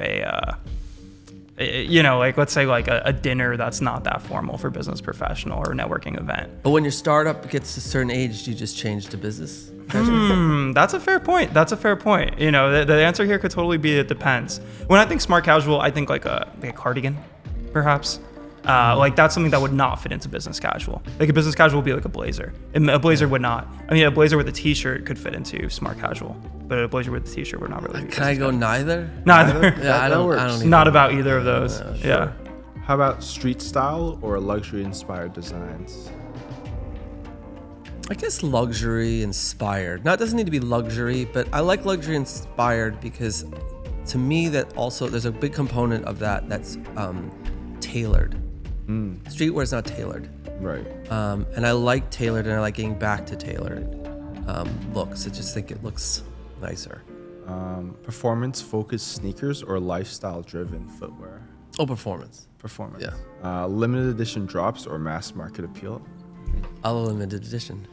like let's say like a dinner that's not that formal for business professional or a networking event. But when your startup gets to a certain age, do you just change to business? That's a fair point. The answer here could totally be it depends. When I think smart casual, I think like a cardigan, perhaps. Like that's something that would not fit into business casual. Like a business casual would be like a blazer. A blazer would not. I mean, a blazer with a t-shirt could fit into smart casual, but a blazer with a t-shirt would not really. Can I go neither? Neither. Yeah, I don't. Not about either of those. Sure. Yeah. How about street style or luxury inspired designs? I guess luxury inspired. Now it doesn't need to be luxury, but I like luxury inspired because to me that also there's a big component of that's tailored. Streetwear is not tailored. Right. And I like tailored, and I like getting back to tailored looks. I just think it looks nicer. Performance focused sneakers or lifestyle driven footwear? Oh, performance. Performance. Yeah. Limited edition drops or mass market appeal? A limited edition.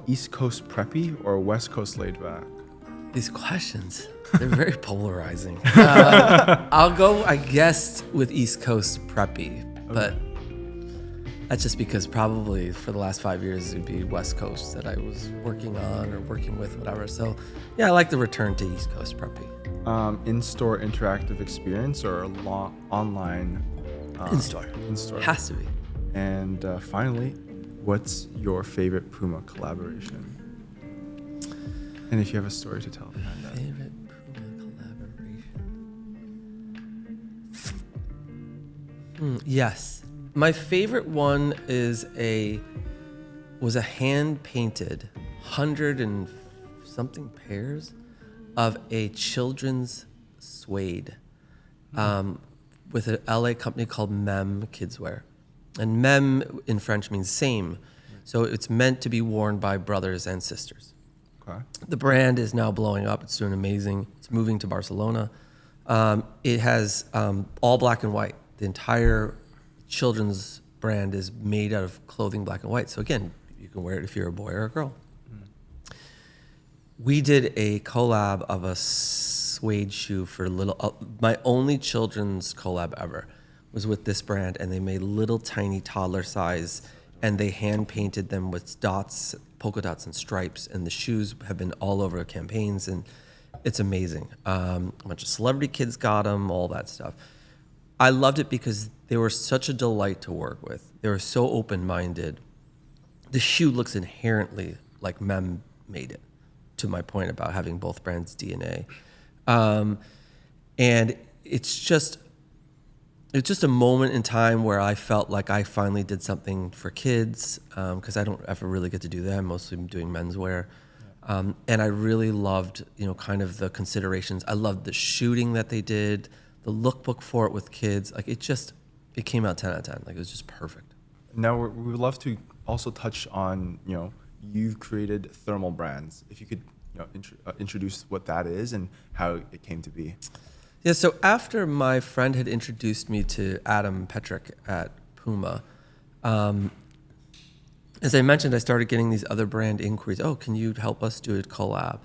East Coast preppy or West Coast laid back? These questions, they're very polarizing. I'll go, I guess, with East Coast preppy, but that's just because probably for the last 5 years it'd be West Coast that I was working on or working with, whatever. So yeah, I like the return to East Coast preppy. In-store interactive experience or online? In-store. In-store. Has to be. And finally, what's your favorite PUMA collaboration? And if you have a story to tell behind that. Favorite PUMA collaboration? Yes. My favorite one was a hand painted 100 and something pairs of a children's suede with an LA company called Mem Kidswear. And Mem in French means same. So it's meant to be worn by brothers and sisters. Okay. The brand is now blowing up. It's doing amazing. It's moving to Barcelona. It has all black and white. The entire children's brand is made out of clothing black and white. So again, you can wear it if you're a boy or a girl. We did a collab of a suede shoe for my only children's collab ever was with this brand, and they made little tiny toddler size, and they hand painted them with dots, polka dots and stripes, and the shoes have been all over campaigns, and it's amazing. A bunch of celebrity kids got them, all that stuff. I loved it because they were such a delight to work with. They were so open-minded. The shoe looks inherently like Mem made it, to my point about having both brands' DNA. And it's just a moment in time where I felt like I finally did something for kids, because I don't ever really get to do that. I'm mostly doing menswear. And I really loved, kind of the considerations. I loved the shooting that they did, the lookbook for it with kids. Like it came out 10 out of 10. Like it was just perfect. Now we would love to also touch on, you've created thermal brands. If you could introduce what that is and how it came to be. Yeah, so after my friend had introduced me to Adam Petrick at PUMA, as I mentioned, I started getting these other brand inquiries. Oh, can you help us do a collab?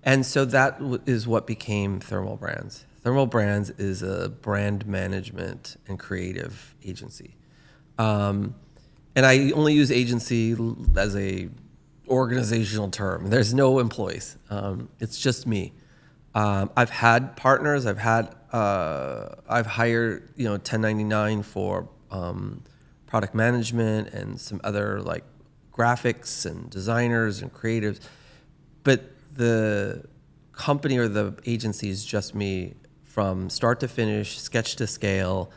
And so that is what became Thermal Brands. Thermal Brands is a brand management and creative agency. And I only use agency as a organizational term. There's no employees. It's just me. I've had partners. I've hired 1099 for product management and some other like graphics and designers and creatives, but the company or the agency is just me from start to finish, sketch to scale,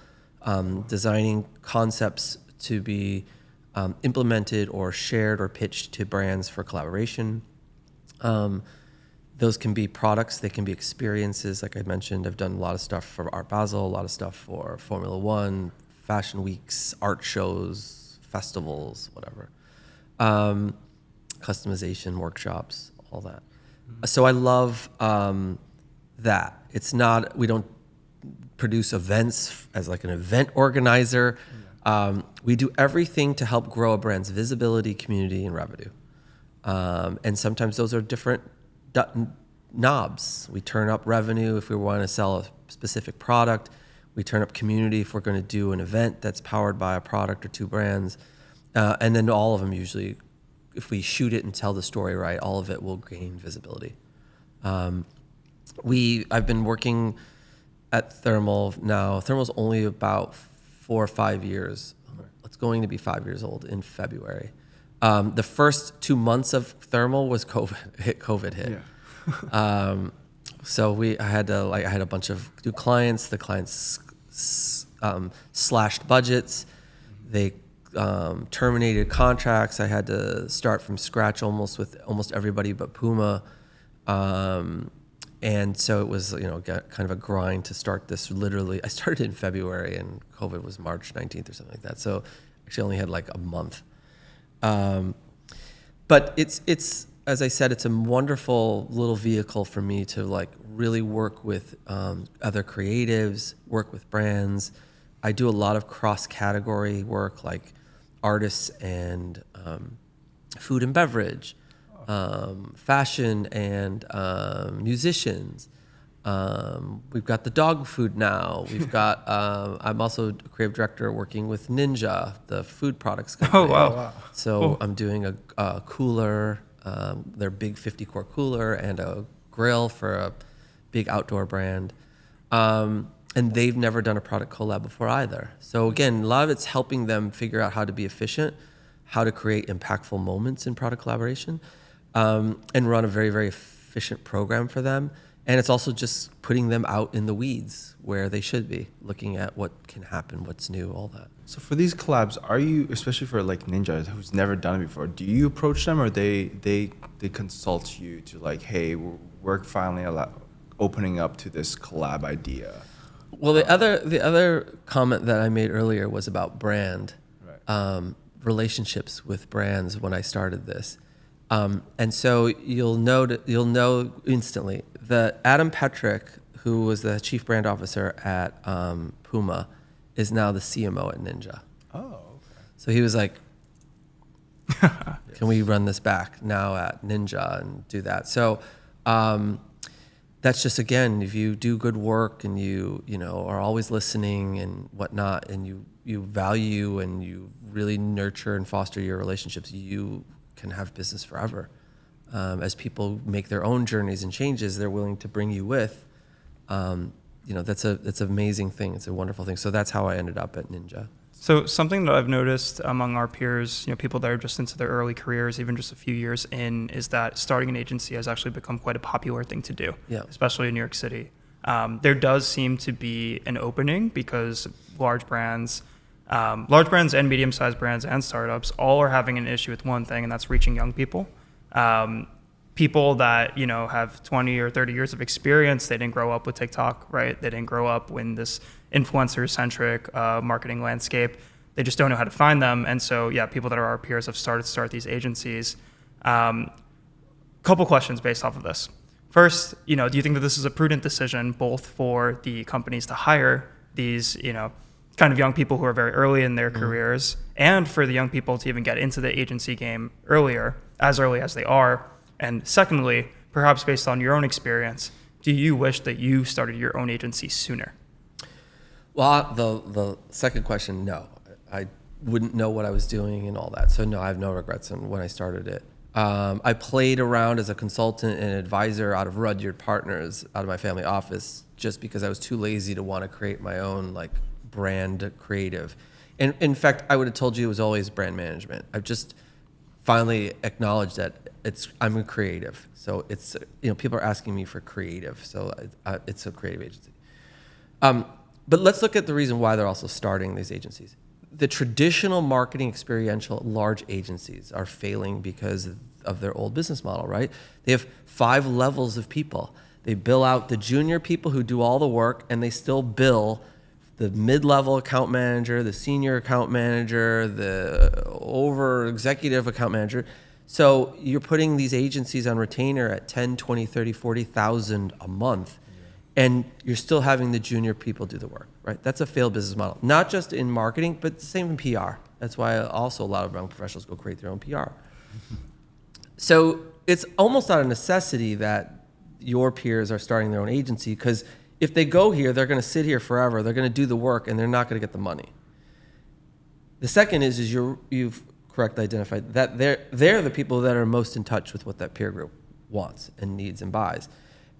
designing concepts to be implemented or shared or pitched to brands for collaboration. Those can be products, they can be experiences. Like I mentioned, I've done a lot of stuff for Art Basel, a lot of stuff for Formula One, fashion weeks, art shows, festivals, whatever. Customization workshops, all that. So I love that. It's not, we don't produce events as like an event organizer. We do everything to help grow a brand's visibility, community, and revenue. And sometimes those are different knobs. We turn up revenue if we want to sell a specific product. We turn up community if we're going to do an event that's powered by a product or two brands. And then all of them usually, if we shoot it and tell the story right, all of it will gain visibility. I've been working at Thermal now. Thermal's only about 4 or 5 years. It's going to be 5 years old in February. The first 2 months of Thermal was COVID hit. Yeah. So I had a bunch of new clients. The clients slashed budgets. They terminated contracts. I had to start from scratch almost with almost everybody but PUMA. And so it was, kind of a grind to start this. Literally, I started in February and COVID was March 19th or something like that. So actually only had like a month. But it's as I said, it's a wonderful little vehicle for me to like really work with other creatives, work with brands. I do a lot of cross-category work, like artists and food and beverage, fashion and musicians. We've got the dog food now. We've got, I'm also a creative director working with Ninja, the food products company. Oh, wow. So Cool. I'm doing a cooler, their big 50-quart cooler, and a grill for a big outdoor brand. And they've never done a product collab before either. So again, a lot of it's helping them figure out how to be efficient, how to create impactful moments in product collaboration, and run a very, very efficient program for them. And it's also just putting them out in the weeds where they should be, looking at what can happen, what's new, all that. So for these collabs, are you, especially for like Ninja, who's never done it before, do you approach them, or they consult you to like, hey, we're finally opening up to this collab idea? Well, the other comment that I made earlier was about brand, relationships with brands when I started this. And so you'll know instantly that Adam Petrick, who was the chief brand officer at PUMA, is now the CMO at Ninja. Oh, okay. So he was like, can we run this back now at Ninja and do that? So that's just, again, if you do good work and you are always listening and whatnot, and you value and you really nurture and foster your relationships, you can have business forever. As people make their own journeys and changes, they're willing to bring you with. That's an amazing thing. It's a wonderful thing. So that's how I ended up at Ninja. So something that I've noticed among our peers, people that are just into their early careers, even just a few years in, is that starting an agency has actually become quite a popular thing to do, especially in New York City. There does seem to be an opening because large brands and medium-sized brands and startups all are having an issue with one thing, and that's reaching young people. People that, have 20 or 30 years of experience, they didn't grow up with TikTok, right? They didn't grow up in this influencer-centric marketing landscape. They just don't know how to find them. And so, people that are our peers have started to start these agencies. Couple questions based off of this. First, do you think that this is a prudent decision both for the companies to hire these, kind of young people who are very early in their careers, and for the young people to even get into the agency game early as they are? And secondly, perhaps based on your own experience, do you wish that you started your own agency sooner? Well, the second question, no. I wouldn't know what I was doing and all that. So no, I have no regrets on when I started it. I played around as a consultant and advisor out of Rudyard Partners, out of my family office, just because I was too lazy to want to create my own brand creative. And in fact, I would have told you it was always brand management. I've just finally acknowledged that I'm a creative. So it's, people are asking me for creative. So it's a creative agency. But let's look at the reason why they're also starting these agencies. The traditional marketing experiential large agencies are failing because of their old business model, right? They have 5 levels of people. They bill out the junior people who do all the work, and they still bill the mid-level account manager, the senior account manager, the over executive account manager. So you're putting these agencies on retainer at 10, 20, 30, 40,000 a month. And you're still having the junior people do the work, right? That's a failed business model, not just in marketing, but the same in PR. That's why also a lot of young professionals go create their own PR. So it's almost not a necessity that your peers are starting their own agency, because if they go here, they're going to sit here forever. They're going to do the work, and they're not going to get the money. The second is you've correctly identified that they're the people that are most in touch with what that peer group wants and needs and buys.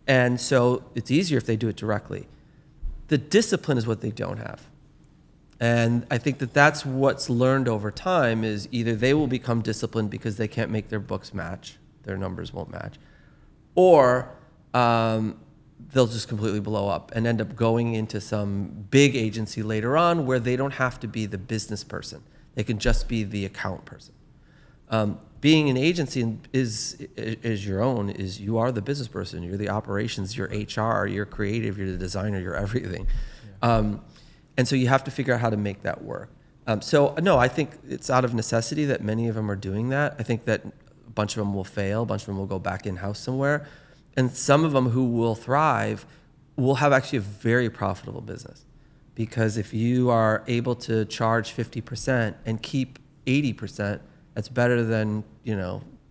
And so it's easier if they do it directly. The discipline is what they don't have. And I think that that's what's learned over time is either they will become disciplined because they can't make their books match, their numbers won't match, or they'll just completely blow up and end up going into some big agency later on where they don't have to be the business person. They can just be the account person. Being an agency is your own, is you are the business person, you're the operations, you're HR, you're creative, you're the designer, you're everything. Yeah. And so you have to figure out how to make that work. So no, I think it's out of necessity that many of them are doing that. I think that a bunch of them will fail, a bunch of them will go back in-house somewhere. And some of them who will thrive will have actually a very profitable business. Because if you are able to charge 50% and keep 80%, that's better than,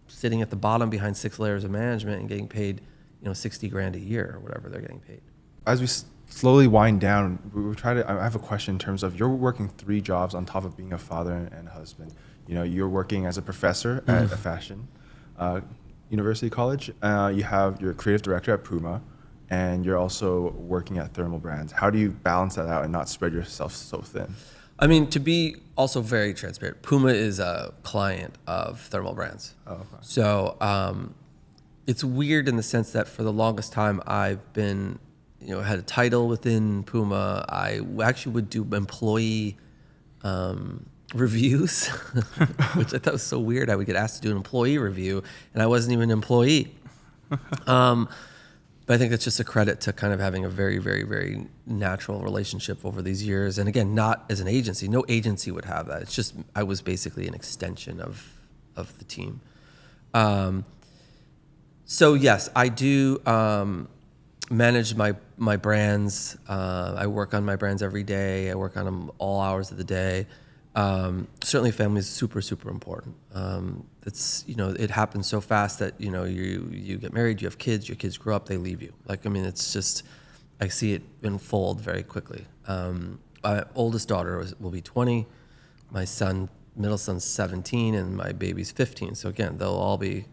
sitting at the bottom behind 6 layers of management and getting paid, $60,000 a year or whatever they're getting paid. As we slowly wind down, I have a question in terms of, you're working 3 jobs on top of being a father and a husband. You're working as a professor at a fashion university college. You're a creative director at PUMA, and you're also working at Thermal Brands. How do you balance that out and not spread yourself so thin? I mean, to be also very transparent, PUMA is a client of Thermal Brands. Oh, okay. So it's weird in the sense that for the longest time I've been, had a title within PUMA. I actually would do employee reviews, which I thought was so weird. I would get asked to do an employee review, and I wasn't even an employee. But I think that's just a credit to kind of having a very, very, very natural relationship over these years. And again, not as an agency. No agency would have that. It's just I was basically an extension of the team. So yes, I do manage my brands. I work on my brands every day. I work on them all hours of the day. Certainly family is super, super important. It's, it happens so fast that, you get married, you have kids, your kids grow up, they leave you. It's just, I see it unfold very quickly. My oldest daughter will be 20. My middle son's 17, and my baby's 15. So again, they'll all be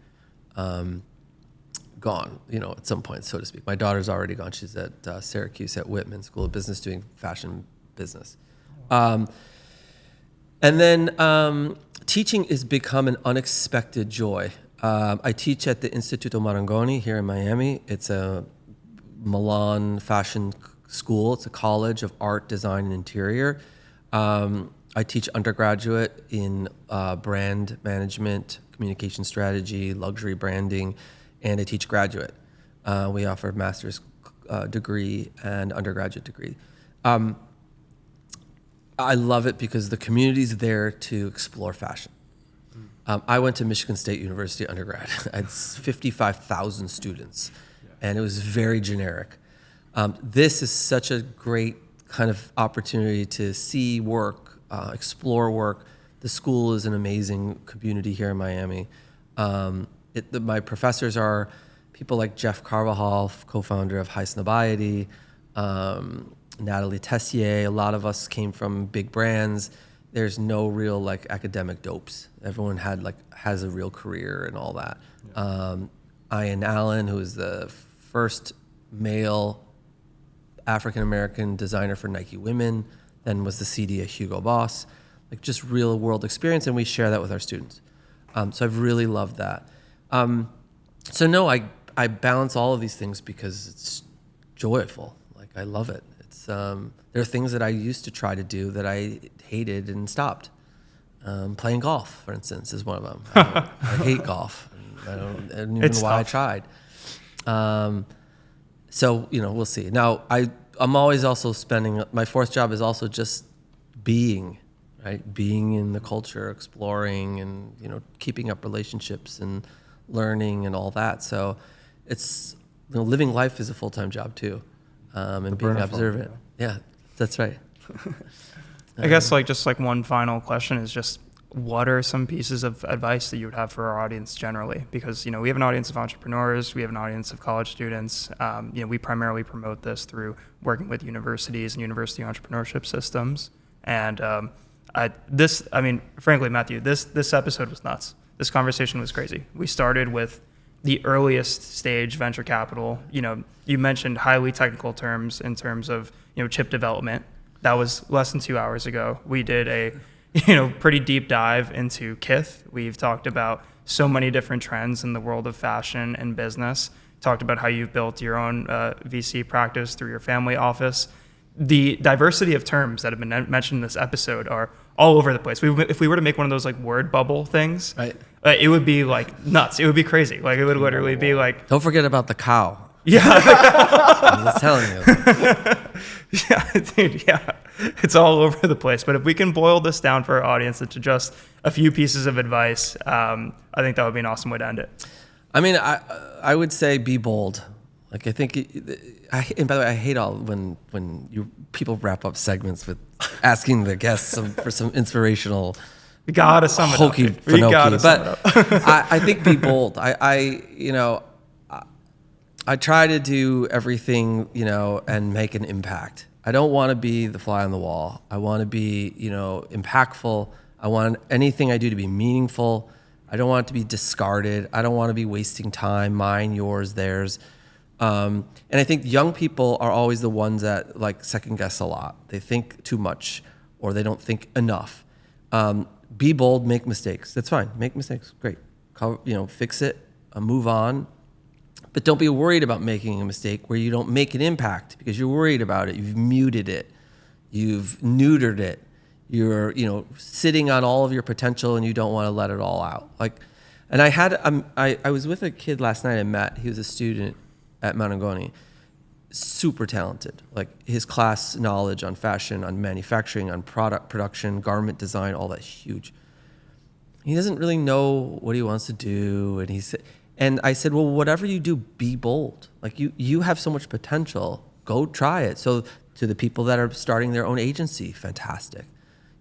gone, at some point, so to speak. My daughter's already gone. She's at Syracuse at Whitman School of Business doing fashion business. And then teaching has become an unexpected joy. I teach at the Istituto Marangoni here in Miami. It's a Milan fashion school. It's a college of art, design, and interior. I teach undergraduate in brand management, communication strategy, luxury branding, and I teach graduate. We offer a master's degree and undergraduate degree. I love it because the community's there to explore fashion. I went to Michigan State University undergrad. I had 55,000 students, and it was very generic. This is such a great kind of opportunity to see work, explore work. The school is an amazing community here in Miami. My professors are people like Jeff Carvajal, co-founder of Highsnobiety, Natalie Tessier. A lot of us came from big brands. There's no real academic dopes. Everyone has a real career and all that. Yeah. Ian Allen, who is the first male African-American designer for Nike Women, then was the CD at Hugo Boss. Just real world experience, and we share that with our students. So I've really loved that. So no, I balance all of these things because it's joyful. I love it. It's there are things that I used to try to do that I hated and stopped. Playing golf, for instance, is one of them. I hate golf. I don't even know why I tried. So we'll see. Now I'm always also spending. My fourth job is also just being, right? Being in the culture, exploring, and keeping up relationships and learning and all that. So it's living life is a full-time job too, and being observant. Yeah, that's right. I guess just one final question is just what are some pieces of advice that you would have for our audience generally? Because we have an audience of entrepreneurs, we have an audience of college students. We primarily promote this through working with universities and university entrepreneurship systems. And frankly, Matthew, this episode was nuts. This conversation was crazy. We started with the earliest stage venture capital. You mentioned highly technical terms in terms of chip development. That was less than 2 hours ago. We did a pretty deep dive into Kith. We've talked about so many different trends in the world of fashion and business. Talked about how you've built your own VC practice through your family office. The diversity of terms that have been mentioned in this episode are all over the place. If we were to make one of those word bubble things, right, it would be nuts. It would be crazy. It would literally be Don't forget about the cow. Yeah. I'm just telling you. Yeah, dude, yeah. It's all over the place. But if we can boil this down for our audience into just a few pieces of advice, I think that would be an awesome way to end it. I mean, I would say be bold. I think, and by the way, I hate when people wrap up segments with asking the guests for some inspirational, you gotta sum it up. Hokey Finokey. But I think be bold. I try to do everything, and make an impact. I don't want to be the fly on the wall. I want to be, impactful. I want anything I do to be meaningful. I don't want it to be discarded. I don't want to be wasting time, mine, yours, theirs. And I think young people are always the ones that second guess a lot. They think too much. or they don't think enough. Be bold, make mistakes. That's fine. Make mistakes. Great. Fix it, move on. But don't be worried about making a mistake where you don't make an impact because you're worried about it. You've muted it. You've neutered it. You're, sitting on all of your potential and you don't want to let it all out. And I was with a kid last night I met. He was a student at Growney. Super talented. His class knowledge on fashion, on manufacturing, on product production, garment design, all that huge. He doesn't really know what he wants to do. And I said, well, whatever you do, be bold. You have so much potential. Go try it. So to the people that are starting their own agency, fantastic.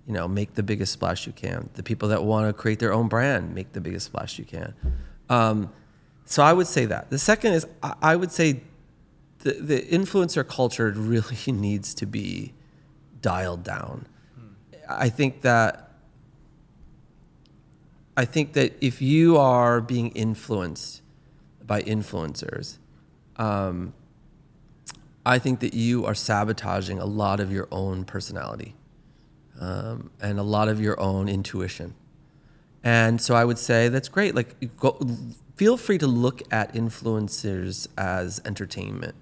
Make the biggest splash you can. The people that want to create their own brand, make the biggest splash you can. So I would say that. The second is, I would say the influencer culture really needs to be dialed down. I think that if you are being influenced by influencers, I think that you are sabotaging a lot of your own personality and a lot of your own intuition. And so I would say that's great. Feel free to look at influencers as entertainment,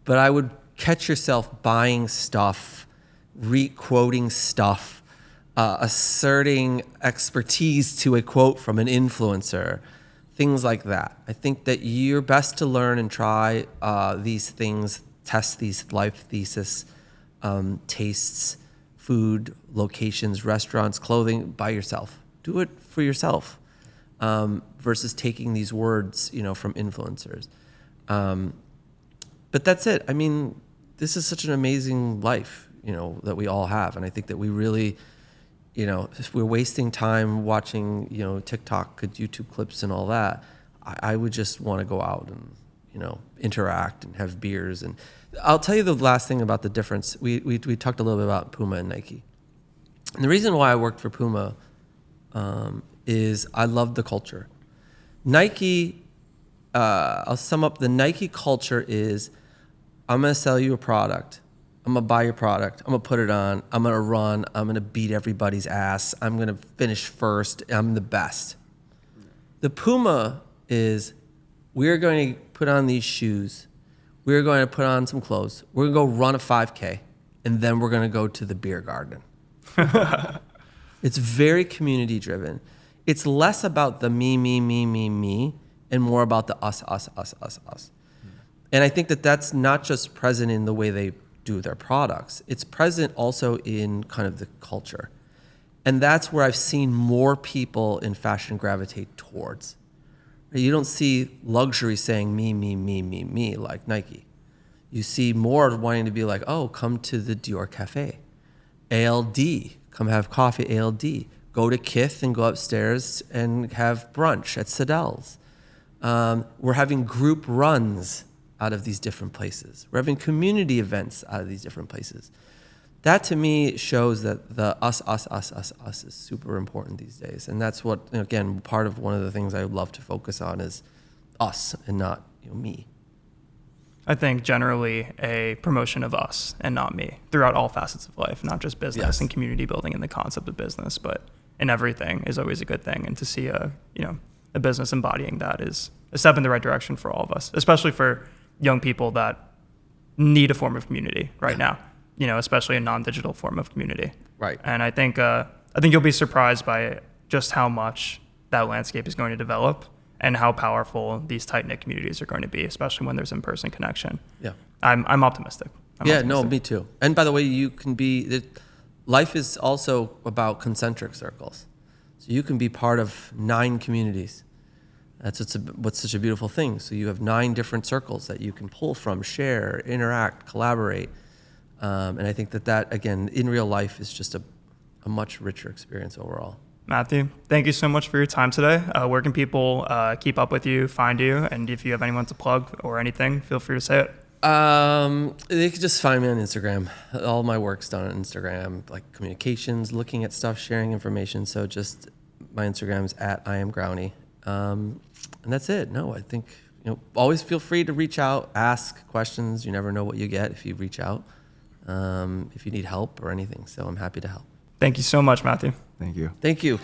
but I would catch yourself buying stuff, re-quoting stuff, asserting expertise to a quote from an influencer, things like that. I think that you're best to learn and try these things, test these life thesis, tastes, food, locations, restaurants, clothing by yourself. Do it for yourself versus taking these words, from influencers. But that's it. I mean, this is such an amazing life, that we all have. And I think that we really, if we're wasting time watching, TikTok, YouTube clips and all that, I would just want to go out and, interact and have beers. And I'll tell you the last thing about the difference. We talked a little bit about PUMA and Nike. And the reason why I worked for PUMA is I love the culture. Nike, I'll sum up, the Nike culture is, I'm going to sell you a product. I'm going to buy your product. I'm going to put it on. I'm going to run. I'm going to beat everybody's ass. I'm going to finish first. I'm the best. The PUMA is, we're going to put on these shoes. We're going to put on some clothes. We're going to go run a 5K. And then we're going to go to the beer garden. It's very community driven. It's less about the me, and more about the us. And I think that that's not just present in the way they do their products. It's present also in kind of the culture. And that's where I've seen more people in fashion gravitate towards. You don't see luxury saying me like Nike. You see more wanting to be like, oh, come to the Dior Cafe. ALD, come have coffee, ALD. Go to Kith and go upstairs and have brunch at Sadel's. We're having group runs out of these different places. We're having community events out of these different places. That to me shows that the us is super important these days. And that's what, again, part of one of the things I love to focus on is us and not me. I think generally a promotion of us and not me throughout all facets of life, not just business and community building and the concept of business, but in everything is always a good thing. And to see a business embodying that is a step in the right direction for all of us, especially for young people that need a form of community right now, especially a non-digital form of community. Right. And I think you'll be surprised by just how much that landscape is going to develop and how powerful these tight-knit communities are going to be, especially when there's in-person connection. Yeah. I'm optimistic. No, me too. And by the way, life is also about concentric circles. So you can be part of 9 communities. That's what's such a beautiful thing. So you have 9 different circles that you can pull from, share, interact, collaborate. And I think that again, in real life is just a much richer experience overall. Matthew, thank you so much for your time today. Where can people keep up with you, find you? And if you have anyone to plug or anything, feel free to say it. They could just find me on Instagram. All my work's done on Instagram, like communications, looking at stuff, sharing information. So just my Instagram's @IamGrowney. And that's it. No, I think, always feel free to reach out, ask questions. You never know what you get if you reach out. if you need help or anything. So I'm happy to help. Thank you so much, Matthew. Thank you. Thank you.